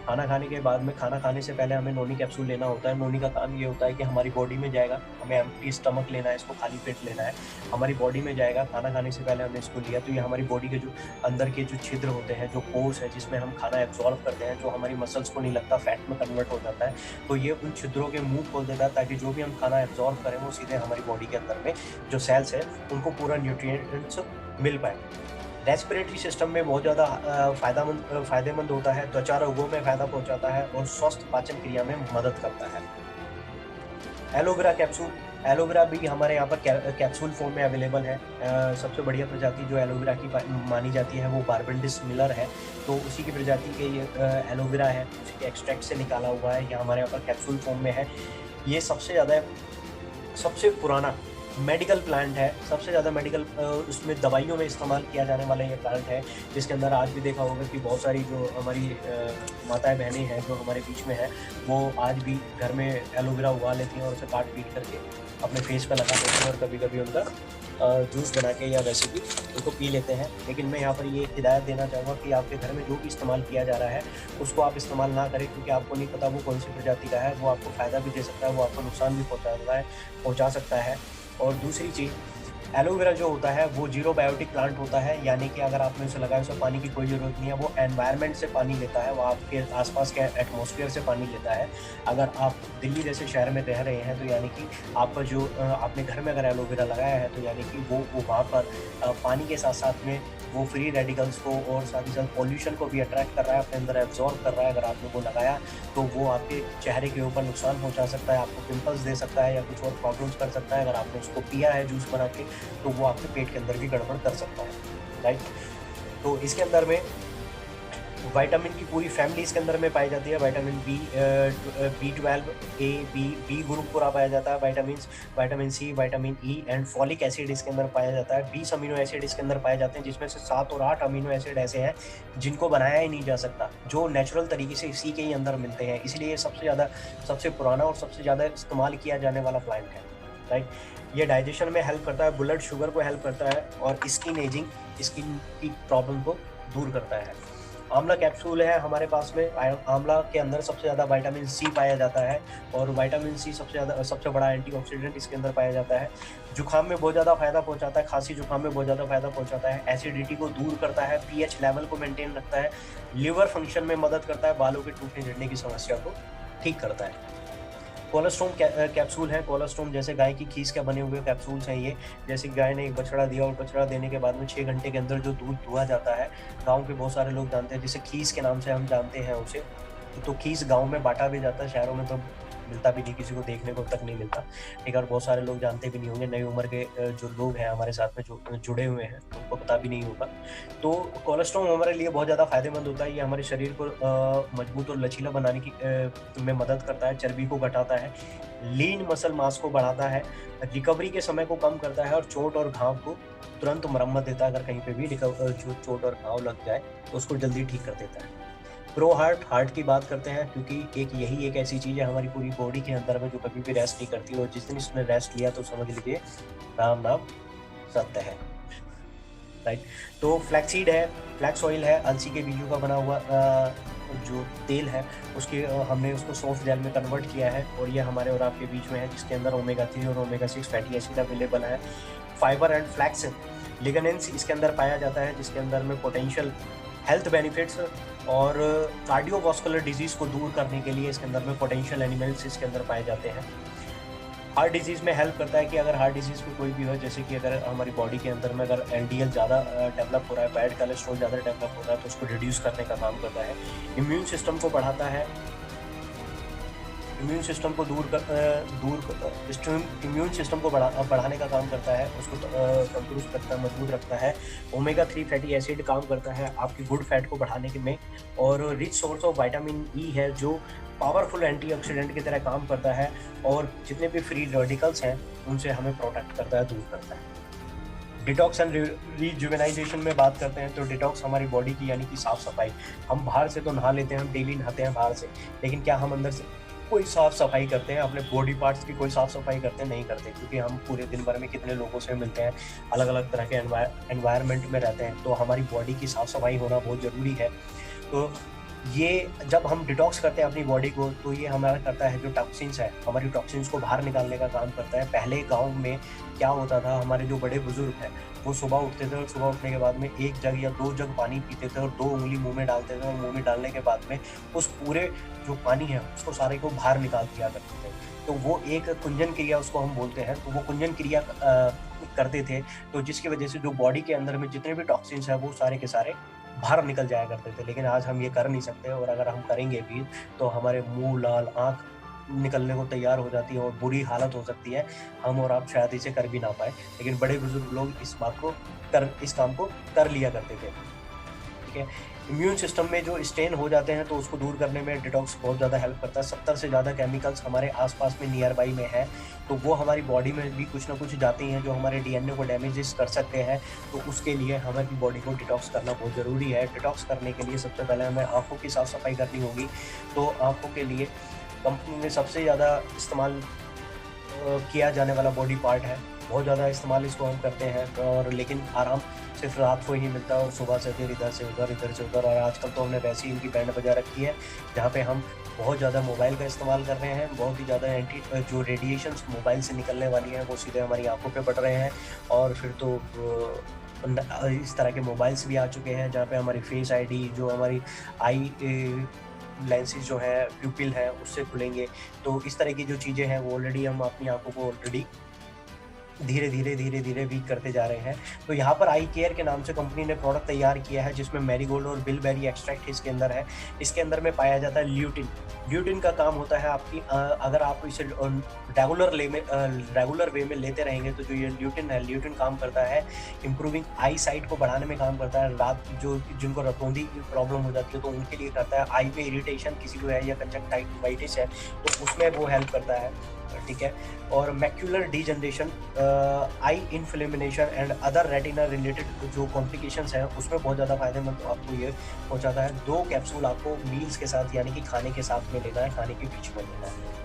खाना खाने के बाद में, खाना खाने से पहले हमें नोनी कैप्सूल लेना होता है। नोनी का काम ये होता है कि हमारी बॉडी में जाएगा, हमें एम्प्टी स्टमक लेना है, इसको खाली पेट लेना है, हमारी बॉडी में जाएगा। खाना खाने से पहले हमने इसको लिया तो ये हमारी बॉडी के जो अंदर के जो छिद्र होते हैं, जो पोर्स है जिसमें हम खाना एब्जॉर्ब करते हैं, जो हमारी मसल्स को नहीं लगता, फैट में कन्वर्ट हो जाता है, तो ये उन छिद्रों के मुंह खोल देता है ताकि जो भी हम खाना एब्जॉर्ब करें वो सीधे हमारी बॉडी के अंदर में जो सेल्स है उनको पूरा न्यूट्रिएंट्स मिल पाए। रेस्पिरेटरी सिस्टम में बहुत ज़्यादा फ़ायदेमंद होता है, त्वचा रोगों में फ़ायदा पहुंचाता है और स्वस्थ पाचन क्रिया में मदद करता है। एलोवेरा कैप्सूल, एलोवेरा भी हमारे यहाँ पर कैप्सूल फॉर्म में अवेलेबल है। सबसे बढ़िया प्रजाति जो एलोवेरा की मानी जाती है वो बारबेंडिस मिलर है, तो उसी की प्रजाति के ये एलोवेरा है, उसी के एक्सट्रैक्ट से निकाला हुआ है, ये हमारे यहाँ पर कैप्सूल फॉर्म में है। ये सबसे पुराना मेडिकल प्लांट है, सबसे ज़्यादा मेडिकल उसमें दवाइयों में इस्तेमाल किया जाने वाला ये प्लांट है, जिसके अंदर आज भी देखा होगा कि बहुत सारी जो हमारी माताएं बहनें हैं जो हमारे बीच में हैं, वो आज भी घर में एलोवेरा उगा लेती हैं और उसे काट पीट करके अपने फेस पे लगा देते हैं और कभी कभी उनका जूस बना के या वैसे भी उनको पी लेते हैं। लेकिन मैं यहाँ पर ये हिदायत देना चाहूँगा कि आपके घर में जो भी इस्तेमाल किया जा रहा है उसको आप इस्तेमाल ना करें, क्योंकि आपको नहीं पता वो कौन सी प्रजाति का है, वो आपको फ़ायदा भी दे सकता है, वो आपको नुकसान भी पहुँचा सकता है। और दूसरी चीज़, एलोवेरा जो होता है वो जीरो बायोटिक प्लांट होता है, यानी कि अगर आपने उसे लगाया उसे पानी की कोई ज़रूरत नहीं है, वो एनवायरनमेंट से पानी लेता है, वो आपके आसपास के एटमॉस्फेयर से पानी लेता है। अगर आप दिल्ली जैसे शहर में रह रहे हैं तो यानी कि आपका जो आपने घर में अगर एलोवेरा लगाया है तो यानी कि वो वहाँ पर पानी के साथ साथ में वो फ्री रेडिकल्स को और साथ ही साथ पॉल्यूशन को भी अट्रैक्ट कर रहा है, अपने अंदर एब्जॉर्ब कर रहा है। अगर आपने वो लगाया तो वो आपके चेहरे के ऊपर नुकसान पहुंचा सकता है, आपको पिंपल्स दे सकता है या कुछ और प्रॉब्लम्स कर सकता है। अगर आपने उसको पिया है जूस बना के तो वो आपके पेट के अंदर भी गड़बड़ कर सकता है, राइट। तो इसके अंदर में विटामिन की पूरी फैमिली इसके अंदर में पाई जाती है। Vitamin B12, A, B group पूरा पाया जाता है, vitamin C, vitamin E and folic acid इसके अंदर पाया जाता है। 20 अमीनो एसिड इसके अंदर पाए जाते हैं, जिसमें से 7 और 8 अमीनो एसिड ऐसे हैं जिनको बनाया ही नहीं जा सकता, जो नेचुरल तरीके से इसी के ही अंदर मिलते हैं। इसलिए ये सबसे पुराना और सबसे ज़्यादा इस्तेमाल किया जाने वाला प्लांट है, राइट। ये डाइजेशन में हेल्प करता है, ब्लड शुगर को हेल्प करता है और स्किन एजिंग, स्किन की प्रॉब्लम को दूर करता है। आंवला कैप्सूल है हमारे पास में। आंवला के अंदर सबसे ज़्यादा विटामिन C पाया जाता है और विटामिन C सबसे बड़ा एंटीऑक्सीडेंट इसके अंदर पाया जाता है। जुकाम में बहुत ज़्यादा फ़ायदा पहुंचाता है, खांसी जुकाम में बहुत ज़्यादा फ़ायदा पहुंचाता है, एसिडिटी को दूर करता है, pH लेवल को मेंटेन रखता है, लिवर फंक्शन में मदद करता है, बालों के टूटने झड़ने की समस्या को ठीक करता है। कोलेस्ट्रॉम कैप्सूल है। कोलेस्ट्रॉम जैसे गाय की खीस के बने हुए कैप्सूल्स हैं ये। जैसे गाय ने एक बछड़ा दिया और बछड़ा देने के बाद में 6 घंटे के अंदर जो दूध दुहा जाता है, गांव के बहुत सारे लोग जानते हैं, जिसे खीस के नाम से हम जानते हैं उसे। तो खीस गांव में बांटा भी जाता है, शहरों में तो मिलता भी नहीं, किसी को देखने को तक नहीं मिलता, ठीक है। और बहुत सारे लोग जानते भी नहीं होंगे, नई उम्र के जो लोग हैं हमारे साथ में जो जुड़े हुए हैं उनको पता भी नहीं होगा। तो कोलेस्ट्रॉल हमारे लिए बहुत ज़्यादा फायदेमंद होता है। ये हमारे शरीर को मजबूत और लचीला बनाने की में मदद करता है, चर्बी को घटाता है, लीन मसल मास को बढ़ाता है, रिकवरी के समय को कम करता है और चोट और घाव को तुरंत मरम्मत देता है। अगर कहीं पे भी जो चोट और घाव लग जाए तो उसको जल्दी ठीक कर देता है। प्रो हार्ट की बात करते हैं, क्योंकि यही एक ऐसी चीज़ है हमारी पूरी बॉडी के अंदर में जो कभी भी रेस्ट नहीं करती, और जिस दिन इसने रेस्ट लिया तो समझ लीजिए राम नाम सत्य है, राइट। तो फ्लैक्सीड है, फ्लैक्स ऑयल है, अलसी के बीजों का बना हुआ जो तेल है हमने उसको सॉफ्ट जेल में कन्वर्ट किया है और ये हमारे और आपके बीच में है, जिसके अंदर ओमेगा 3 और ओमेगा 6 फैटी एसिड अवेलेबल है। फाइबर एंड फ्लैक्स लिग्नेंस इसके अंदर पाया जाता है, जिसके अंदर में पोटेंशियल हेल्थ बेनिफिट्स और कार्डियोवास्कुलर डिजीज़ को दूर करने के लिए इसके अंदर में पोटेंशियल एलिमेंट्स इसके अंदर पाए जाते हैं। हार्ट डिजीज़ में हेल्प करता है कि अगर हार्ट डिजीज़ में कोई भी हो, जैसे कि अगर हमारी बॉडी के अंदर में अगर LDL ज़्यादा डेवलप हो रहा है, बैड कोलेस्ट्रॉल ज़्यादा डेवलप हो रहा है, तो उसको रिड्यूस करने का काम करता है। इम्यून सिस्टम को बढ़ाता है, इम्यून सिस्टम को इम्यून सिस्टम को बढ़ाने का काम करता है, उसको तंदुरुस्त रखता है, मजबूत रखता है। ओमेगा 3 फैटी एसिड काम करता है आपकी गुड फैट को बढ़ाने के में, और rich source of vitamin E है जो पावरफुल एंटीऑक्सीडेंट की तरह काम करता है और जितने भी फ्री रेडिकल्स हैं उनसे हमें प्रोटेक्ट करता है, दूर करता है। डिटॉक्स एंड रिजुवेनाइजेशन में बात करते हैं तो डिटॉक्स हमारी बॉडी की यानी कि साफ सफाई। हम बाहर से तो नहा लेते हैं, हम डेली नहाते हैं बाहर से, लेकिन क्या हम अंदर से कोई साफ सफाई करते हैं? अपने बॉडी पार्ट्स की कोई साफ सफाई करते हैं? नहीं करते, क्योंकि हम पूरे दिन भर में कितने लोगों से मिलते हैं, अलग अलग तरह के एनवायरनमेंट में रहते हैं, तो हमारी बॉडी की साफ सफाई होना बहुत ज़रूरी है। तो ये जब हम डिटॉक्स करते हैं अपनी बॉडी को, तो ये हमारा करता है जो टॉक्सिन्स है, हमारी टॉक्सिन्स को बाहर निकालने का काम करता है। पहले गाँव में क्या होता था, हमारे जो बड़े बुजुर्ग हैं वो सुबह उठते थे और सुबह उठने के बाद में 1 जग या 2 जग पानी पीते थे और 2 उंगली मुंह में डालते थे, और मुंह में डालने के बाद में उस पूरे जो पानी है उसको सारे को बाहर निकाल दिया करते थे। तो वो एक कुंजन क्रिया उसको हम बोलते हैं, तो वो कुंजन क्रिया करते थे, तो जिसकी वजह से जो बॉडी के अंदर में जितने भी टॉक्सिन्स हैं वो सारे के सारे बाहर निकल जाया करते थे। लेकिन आज हम ये कर नहीं सकते, और अगर हम करेंगे भी तो हमारे मुंह लाल, आँख निकलने को तैयार हो जाती है और बुरी हालत हो सकती है। हम और आप शायद इसे कर भी ना पाए, लेकिन बड़े बुजुर्ग लोग इस काम को कर लिया करते थे। ठीक है, इम्यून सिस्टम में जो स्टेन हो जाते हैं तो उसको दूर करने में डिटॉक्स बहुत ज़्यादा हेल्प करता है। 70 से ज़्यादा केमिकल्स हमारे आसपास में नियर बाई में है, तो वो हमारी बॉडी में भी कुछ ना कुछ जाती हैं जो हमारे डीएनए को डैमेजेस कर सकते हैं। तो उसके लिए हमारी बॉडी को डिटॉक्स करना बहुत ज़रूरी है। डिटॉक्स करने के लिए सबसे पहले हमें आँखों की साफ़ सफाई करनी होगी। तो आँखों के लिए कंपनी में सबसे ज़्यादा इस्तेमाल किया जाने वाला बॉडी पार्ट है, बहुत ज़्यादा इस्तेमाल इसको हम करते हैं, और लेकिन आराम सिर्फ रात को ही मिलता है, और सुबह से फिर इधर से उधर। और आजकल तो हमने वैसे ही इनकी बैंड बजा रखी है, जहाँ पे हम बहुत ज़्यादा मोबाइल का इस्तेमाल कर रहे हैं। बहुत ही ज़्यादा जो रेडिएशंस मोबाइल से निकलने वाली हैं वो सीधे हमारी आंखों पे पड़ रहे हैं, और फिर तो इस तरह के मोबाइल्स भी आ चुके हैं जहाँ पे हमारी फेस आईडी, जो हमारी आई लेंसेज जो है, प्यूपिल है, उससे खुलेंगे। तो इस तरह की जो चीज़ें हैं वो ऑलरेडी हम अपनी आंखों को ऑलरेडी धीरे धीरे वीक करते जा रहे हैं। तो यहाँ पर आई केयर के नाम से कंपनी ने प्रोडक्ट तैयार किया है, जिसमें मैरीगोल्ड और बिलबेरी एक्सट्रैक्ट इसके अंदर है। इसके अंदर में पाया जाता है ल्यूटिन। ल्यूटिन का काम होता है आपकी अगर आप इसे रेगुलर वे में लेते रहेंगे तो जो ये ल्यूटिन है, ल्यूटिन काम करता है इम्प्रूविंग आई साइट को बढ़ाने में काम करता है। रात जिनको रतौंधी की प्रॉब्लम हो जाती है तो उनके लिए करता है। आई पे इरिटेशन किसी को है या कंजक्टिवाइटिस है तो उसमें वो हेल्प करता है। ठीक है, और macular degeneration, I inflammation and other retina related जो कॉम्प्लिकेशंस हैं उसमें बहुत ज़्यादा फायदेमंद आपको ये पहुंचाता है। 2 कैप्सूल आपको मील्स के साथ यानी कि खाने के साथ में लेना है, खाने के बीच में लेना है।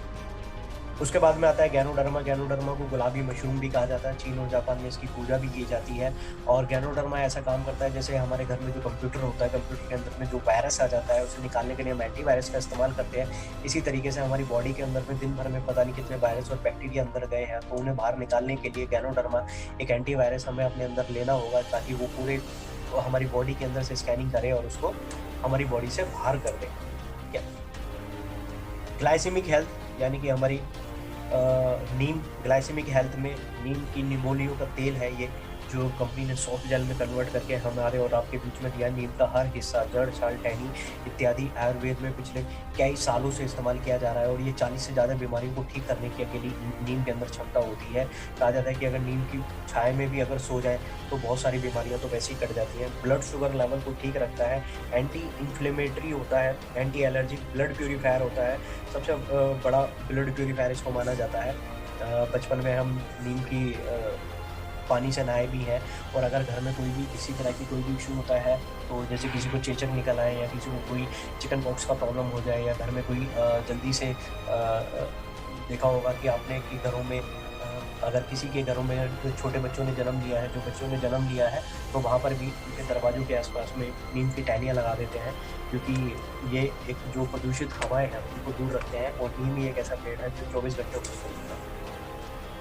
उसके बाद में आता है गैनोडर्मा। गैनोडर्मा को गुलाबी मशरूम भी कहा जाता है। चीन और जापान में इसकी पूजा भी की जाती है। और गैनोडर्मा ऐसा काम करता है जैसे हमारे घर में जो कंप्यूटर होता है, कंप्यूटर के अंदर में जो वायरस आ जाता है उसे निकालने के लिए हम एंटीवायरस का इस्तेमाल करते हैं। इसी तरीके से हमारी बॉडी के अंदर में दिन भर में पता नहीं कितने वायरस और बैक्टीरिया अंदर गए हैं, तो उन्हें बाहर निकालने के लिए गैनोडर्मा एक एंटीवायरस हमें अपने अंदर लेना होगा, ताकि वो पूरे हमारी बॉडी के अंदर से स्कैनिंग करे और उसको हमारी बॉडी से बाहर कर दे। ठीक है, ग्लाइसेमिक हेल्थ यानी कि हमारी नीम, ग्लाइसेमिक हेल्थ में नीम की निमोलियो का तेल है ये, जो कंपनी ने सॉफ्ट जेल में कन्वर्ट करके हमारे और आपके बीच में दिया। नीम का हर हिस्सा, जड़, छाल, टहनी इत्यादि आयुर्वेद में पिछले कई सालों से इस्तेमाल किया जा रहा है, और ये 40 से ज़्यादा बीमारियों को ठीक करने की अकेली नीम के अंदर क्षमता होती है। कहा जाता है कि अगर नीम की छाया में भी अगर सो जाए तो बहुत सारी बीमारियाँ तो वैसे ही कट जाती हैं। ब्लड शुगर लेवल को ठीक रखता है, एंटी इन्फ्लेमेटरी होता है, एंटी एलर्जिक, ब्लड प्यूरीफायर होता है। सबसे बड़ा ब्लड प्यूरीफायर इसको माना जाता है। बचपन में हम नीम की पानी से नहाए भी हैं, और अगर घर में कोई भी किसी तरह की कोई भी इशू होता है, तो जैसे किसी को चेचक निकल आए या किसी को कोई चिकन पॉक्स का प्रॉब्लम हो जाए, या घर में कोई जल्दी से देखा होगा कि आपने कि घरों में अगर किसी के घरों में छोटे बच्चों ने जन्म लिया है, जो बच्चों ने जन्म लिया है, तो वहाँ पर भी उनके दरवाज़ों के आसपास में नीम की टहनियाँ लगा देते हैं, क्योंकि ये एक जो प्रदूषित हवाएं हैं उनको दूर रखते हैं। और नीम ही एक ऐसा पेड़ है जो 24 घंटे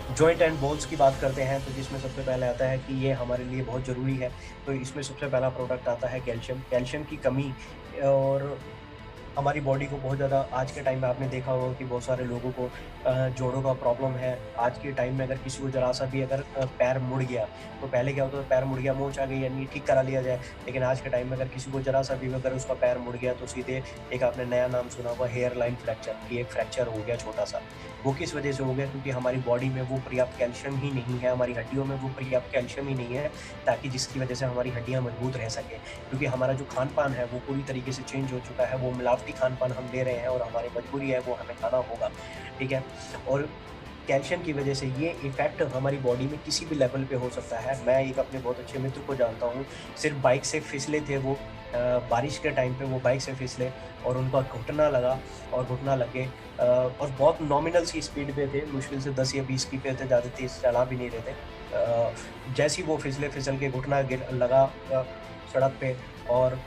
जॉइंट एंड बोन्स की बात करते हैं, तो जिसमें सबसे पहले आता है कि ये हमारे लिए बहुत ज़रूरी है। तो इसमें सबसे पहला प्रोडक्ट आता है कैल्शियम। कैल्शियम की कमी और हमारी बॉडी को बहुत ज़्यादा, आज के टाइम में आपने देखा होगा कि बहुत सारे लोगों को जोड़ों का प्रॉब्लम है। आज के टाइम में अगर किसी को ज़रा सा भी अगर पैर मुड़ गया, तो पहले क्या होता था, पैर मुड़ गया, मोच आ गई यानी ठीक करा लिया जाए। लेकिन आज के टाइम में अगर किसी को ज़रा सा भी अगर उसका पैर मुड़ गया, तो सीधे एक आपने नया नाम सुना होगा, हेयर लाइन फ्रैक्चर, कि एक फ्रैक्चर हो गया छोटा सा। वो किस वजह से हो गया? क्योंकि हमारी बॉडी में वो पर्याप्त कैल्शियम ही नहीं है, हमारी हड्डियों में वो पर्याप्त कैल्शियम ही नहीं है, ताकि जिसकी वजह से हमारी हड्डियाँ मजबूत रह सकें। क्योंकि हमारा जो खान पान है वो पूरी तरीके से चेंज हो चुका है, वो मिलावटी खान पान हम ले रहे हैं, और हमारी मजबूरी है वो हमें खाना होगा। ठीक है, और कैल्शियम की वजह से ये इफेक्ट हमारी बॉडी में किसी भी लेवल पे हो सकता है। मैं एक अपने बहुत अच्छे मित्र को जानता हूँ, सिर्फ बाइक से फिसले थे वो, बारिश के टाइम पे वो बाइक से फिसले और उनका घुटना लगा और घुटना लगे, और बहुत नॉमिनल सी स्पीड पे थे, मुश्किल से 10 या 20 की पे थे, ज़्यादा तेज चला भी नहीं रहे थे। जैसे ही वो फिसल के घुटना गिर लगा सड़क पे, और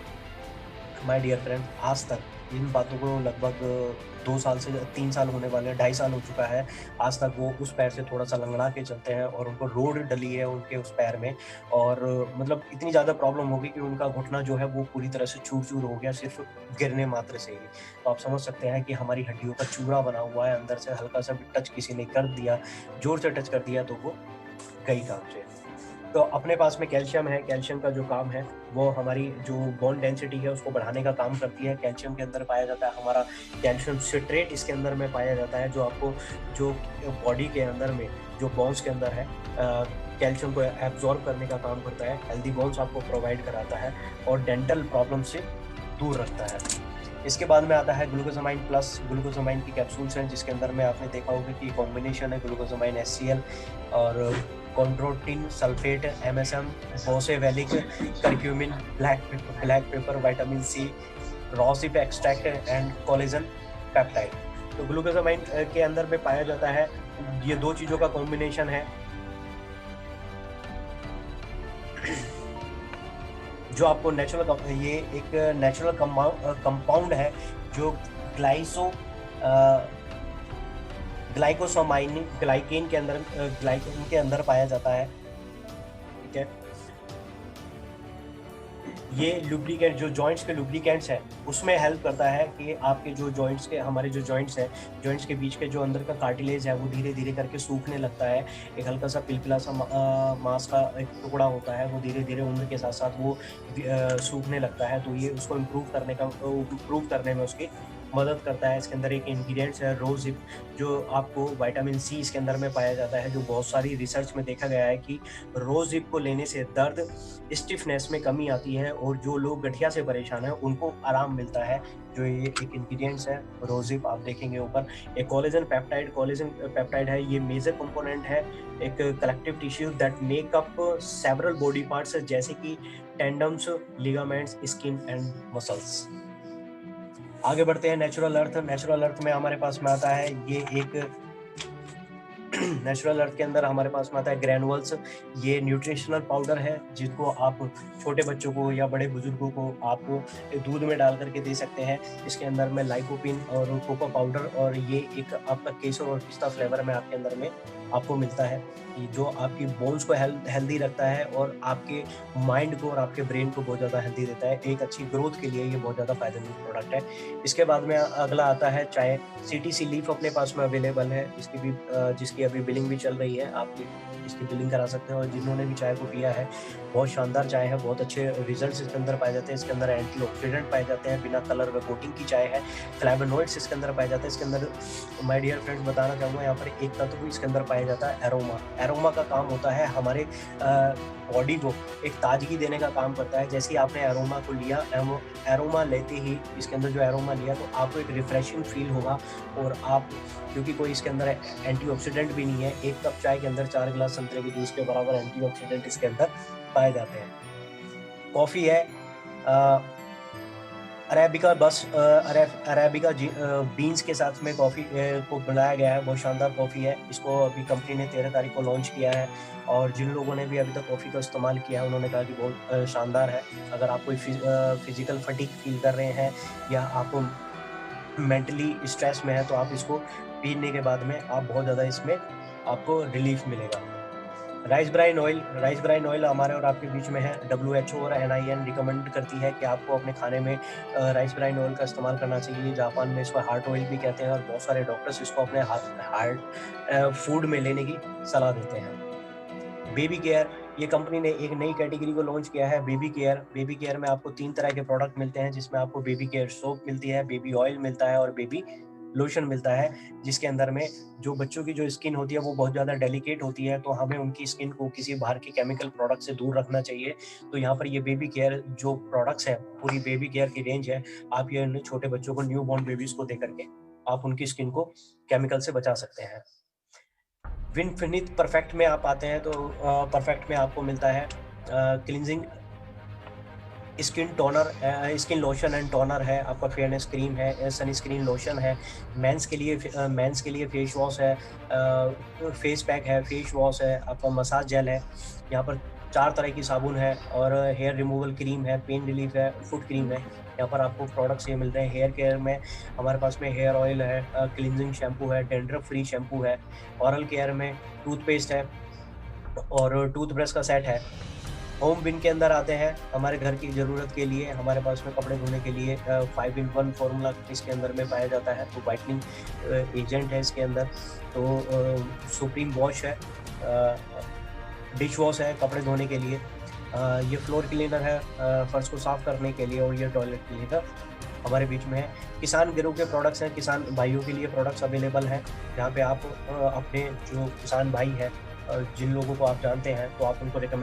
माय डियर फ्रेंड, आज तक इन बातों को लगभग 2 साल से 3 साल होने वाले हैं, 2.5 साल हो चुका है। आज तक वो उस पैर से थोड़ा-सा लंगड़ा के चलते हैं और उनको रोड डली है उनके उस पैर में, और मतलब इतनी ज़्यादा प्रॉब्लम हो गई कि उनका घुटना जो है वो पूरी तरह से चूर-चूर हो गया सिर्फ़ गिरने मात्र से ही। तो आप समझ सकते हैं कि हमारी हड्डियों का चूरा बना हुआ है, अंदर से हल्का-सा भी टच किसी ने कर दिया, ज़ोर से टच कर दिया तो वो गई काम से। तो अपने पास में कैल्शियम है, कैल्शियम का जो काम है वो हमारी जो बोन डेंसिटी है उसको बढ़ाने का काम करती है। कैल्शियम के अंदर पाया जाता है हमारा कैल्शियम सिट्रेट, इसके अंदर में पाया जाता है, जो आपको जो बॉडी के अंदर में जो बोन्स के अंदर है कैल्शियम को एब्जॉर्ब करने का काम करता है, हेल्दी बोन्स आपको प्रोवाइड कराता है और डेंटल प्रॉब्लम से दूर रखता है। इसके बाद में आता है ग्लूकोसामाइन प्लस। ग्लूकोसामाइन की कैप्सूल्स हैं जिसके अंदर में आपने देखा होगा कि कॉम्बिनेशन है ग्लूकोसामाइन HCl और chondroitin sulphate, MSM, boswellic, curcumin, black pepper, vitamin C, rosehip extract and collagen peptide. तो ग्लूकोसामाइन के अंदर में पाया जाता है, ये 2 चीज़ों का कॉम्बिनेशन है जो आपको ये एक नेचुरल कंपाउंड है जो ग्लाइसो ग्लाइकोसामाइन ग्लाइकेन के अंदर पाया जाता है। ठीक है, ये लुब्रिकेंट जो जॉइंट्स के लुब्रिकेंट्स हैं उसमें हेल्प करता है कि आपके जो जॉइंट्स के हमारे जो जॉइंट्स हैं, जॉइंट्स के बीच के जो अंदर का कार्टिलेज है वो धीरे धीरे करके सूखने लगता है। एक हल्का सा पिलपिला सा मांस का एक टुकड़ा होता है, वो धीरे धीरे उम्र के साथ साथ वो सूखने लगता है। तो ये उसको इम्प्रूव करने में उसकी मदद करता है। इसके अंदर एक इंग्रेडिएंट्स है रोजिप, जो आपको विटामिन C इसके अंदर में पाया जाता है, जो बहुत सारी रिसर्च में देखा गया है कि रोजिप को लेने से दर्द, स्टिफनेस में कमी आती है और जो लोग गठिया से परेशान हैं उनको आराम मिलता है। जो ये एक इंग्रेडिएंट्स है रोजिप, आप देखेंगे ऊपर। एक कोलेजन पेप्टाइड है, ये मेजर कंपोनेंट है एक collective tissue that make up several body parts जैसे कि टेंडम्स, लिगामेंट्स, स्किन एंड मसल्स। आगे बढ़ते हैं नेचुरल अर्थ। नेचुरल अर्थ में हमारे पास में आता है ये एक नेचुरल अर्थ के अंदर हमारे पास में आता है ग्रैनुअल्स। ये न्यूट्रिशनल पाउडर है जिसको आप छोटे बच्चों को या बड़े बुजुर्गों को आप दूध में डाल करके दे सकते हैं। इसके अंदर में लाइकोपिन और कोको पाउडर, और ये एक आपका केसर और पिस्ता फ्लेवर में आपके अंदर में आपको मिलता है, जो आपकी बोन्स को हेल्दी रखता है और आपके माइंड को और आपके ब्रेन को बहुत ज़्यादा हेल्दी देता है। एक अच्छी ग्रोथ के लिए ये बहुत ज़्यादा फायदेमंद प्रोडक्ट है। इसके बाद में अगला आता है चाय। CTC लीफ अपने पास में अवेलेबल है, जिसकी अभी बिलिंग भी चल रही है, आप इसकी बिलिंग करा सकते हैं। और जिन्होंने भी चाय को पिया है, बहुत शानदार चाय है, बहुत अच्छे रिजल्ट्स इसके अंदर पाए जाते हैं। इसके अंदर एंटीऑक्सीडेंट पाए जाते हैं, बिना कलर व कोटिंग की चाय है। फ्लेवोनॉइड्स इसके अंदर पाए जाते हैं। इसके अंदर माय डियर फ्रेंड्स बताना चाहूँगा यहाँ पर एक तत्व इसके अंदर पाया जाता है, एरोमा। एरोमा का काम होता है हमारे बॉडी को एक ताजगी देने का काम करता है। जैसे ही आपने एरोमा को लिया, एरोमा लेते ही इसके अंदर जो एरोमा लिया तो आपको एक रिफ्रेशिंग फील होगा। और आप, क्योंकि कोई इसके अंदर एंटीऑक्सीडेंट भी नहीं है, एक कप चाय के अंदर 4 गिलास संतरे के जूस के बराबर एंटीऑक्सीडेंट इसके अंदर पाए जाते हैं। कॉफ़ी है अरेबिका बीन्स के साथ में कॉफ़ी को बनाया गया है, बहुत शानदार कॉफ़ी है। इसको अभी कंपनी ने 13 तारीख को लॉन्च किया है, और जिन लोगों ने भी अभी तक कॉफ़ी का इस्तेमाल किया है उन्होंने कहा कि बहुत शानदार है। अगर आप कोई फिजिकल फटीग फील कर रहे हैं या आप मेंटली स्ट्रेस में है तो आप इसको पीने के बाद में आप बहुत ज़्यादा इसमें आपको रिलीफ मिलेगा। राइस ब्राइन ऑयल हमारे और आपके बीच में है। WHO और NIN रिकमेंड करती है कि आपको अपने खाने में राइस ब्राइन ऑयल का इस्तेमाल करना चाहिए। जापान में इसको हार्ट ऑयल भी कहते हैं और बहुत सारे डॉक्टर्स इसको अपने हार्ट फूड में लेने की सलाह देते हैं। बेबी केयर, ये कंपनी ने एक नई कैटेगरी को लॉन्च किया है, बेबी केयर में आपको 3 तरह के प्रोडक्ट मिलते हैं, जिसमें आपको बेबी केयर सोप मिलती है, बेबी ऑयल मिलता है और बेबी लोशन मिलता है। जिसके अंदर में जो बच्चों की जो स्किन होती है वो बहुत ज़्यादा डेलिकेट होती है, तो हमें उनकी स्किन को किसी बाहर के केमिकल प्रोडक्ट से दूर रखना चाहिए। तो यहाँ पर ये बेबी केयर जो प्रोडक्ट्स हैं, पूरी बेबी केयर की रेंज है, आप ये छोटे बच्चों को, न्यू बॉर्न बेबीज को दे करके आप उनकी स्किन को केमिकल से बचा सकते हैं। विनफिनिथ परफेक्ट में आप आते हैं तो परफेक्ट में आपको मिलता है cleansing skin toner, skin lotion and toner है, आपका फेयरनेस क्रीम है, सनस्क्रीन लोशन है, मेंस के लिए फेस वॉश है, फेस पैक है, फेस वॉश है, आपका मसाज जेल है। यहाँ पर 4 तरह की साबुन है और हेयर रिमूवल क्रीम है, पेन रिलीफ है, फुट क्रीम है। यहाँ पर आपको प्रोडक्ट्स ये मिल रहे हैं। हेयर केयर में हमारे पास में हेयर ऑयल है, क्लींजिंग शैम्पू है, डैंड्रफ फ्री शैम्पू है। ओरल केयर में टूथपेस्ट है और टूथब्रश का सेट है। होम बिन के अंदर आते हैं, हमारे घर की ज़रूरत के लिए, हमारे पास में कपड़े धोने के लिए 5 in 1 फार्मूला इसके अंदर में पाया जाता है। तो व्हाइटनिंग एजेंट है इसके अंदर। तो सुप्रीम वॉश है, डिश वॉश है कपड़े धोने के लिए, ये फ्लोर क्लीनर है फर्श को साफ़ करने के लिए, और ये टॉयलेट क्लीनर हमारे बीच में है। किसान गिरोह के प्रोडक्ट्स हैं, किसान भाइयों के लिए प्रोडक्ट्स अवेलेबल हैं, जहाँ पे आप अपने जो किसान भाई हैं, जिन लोगों को आप जानते हैं, तो आप उनको रिकमेंड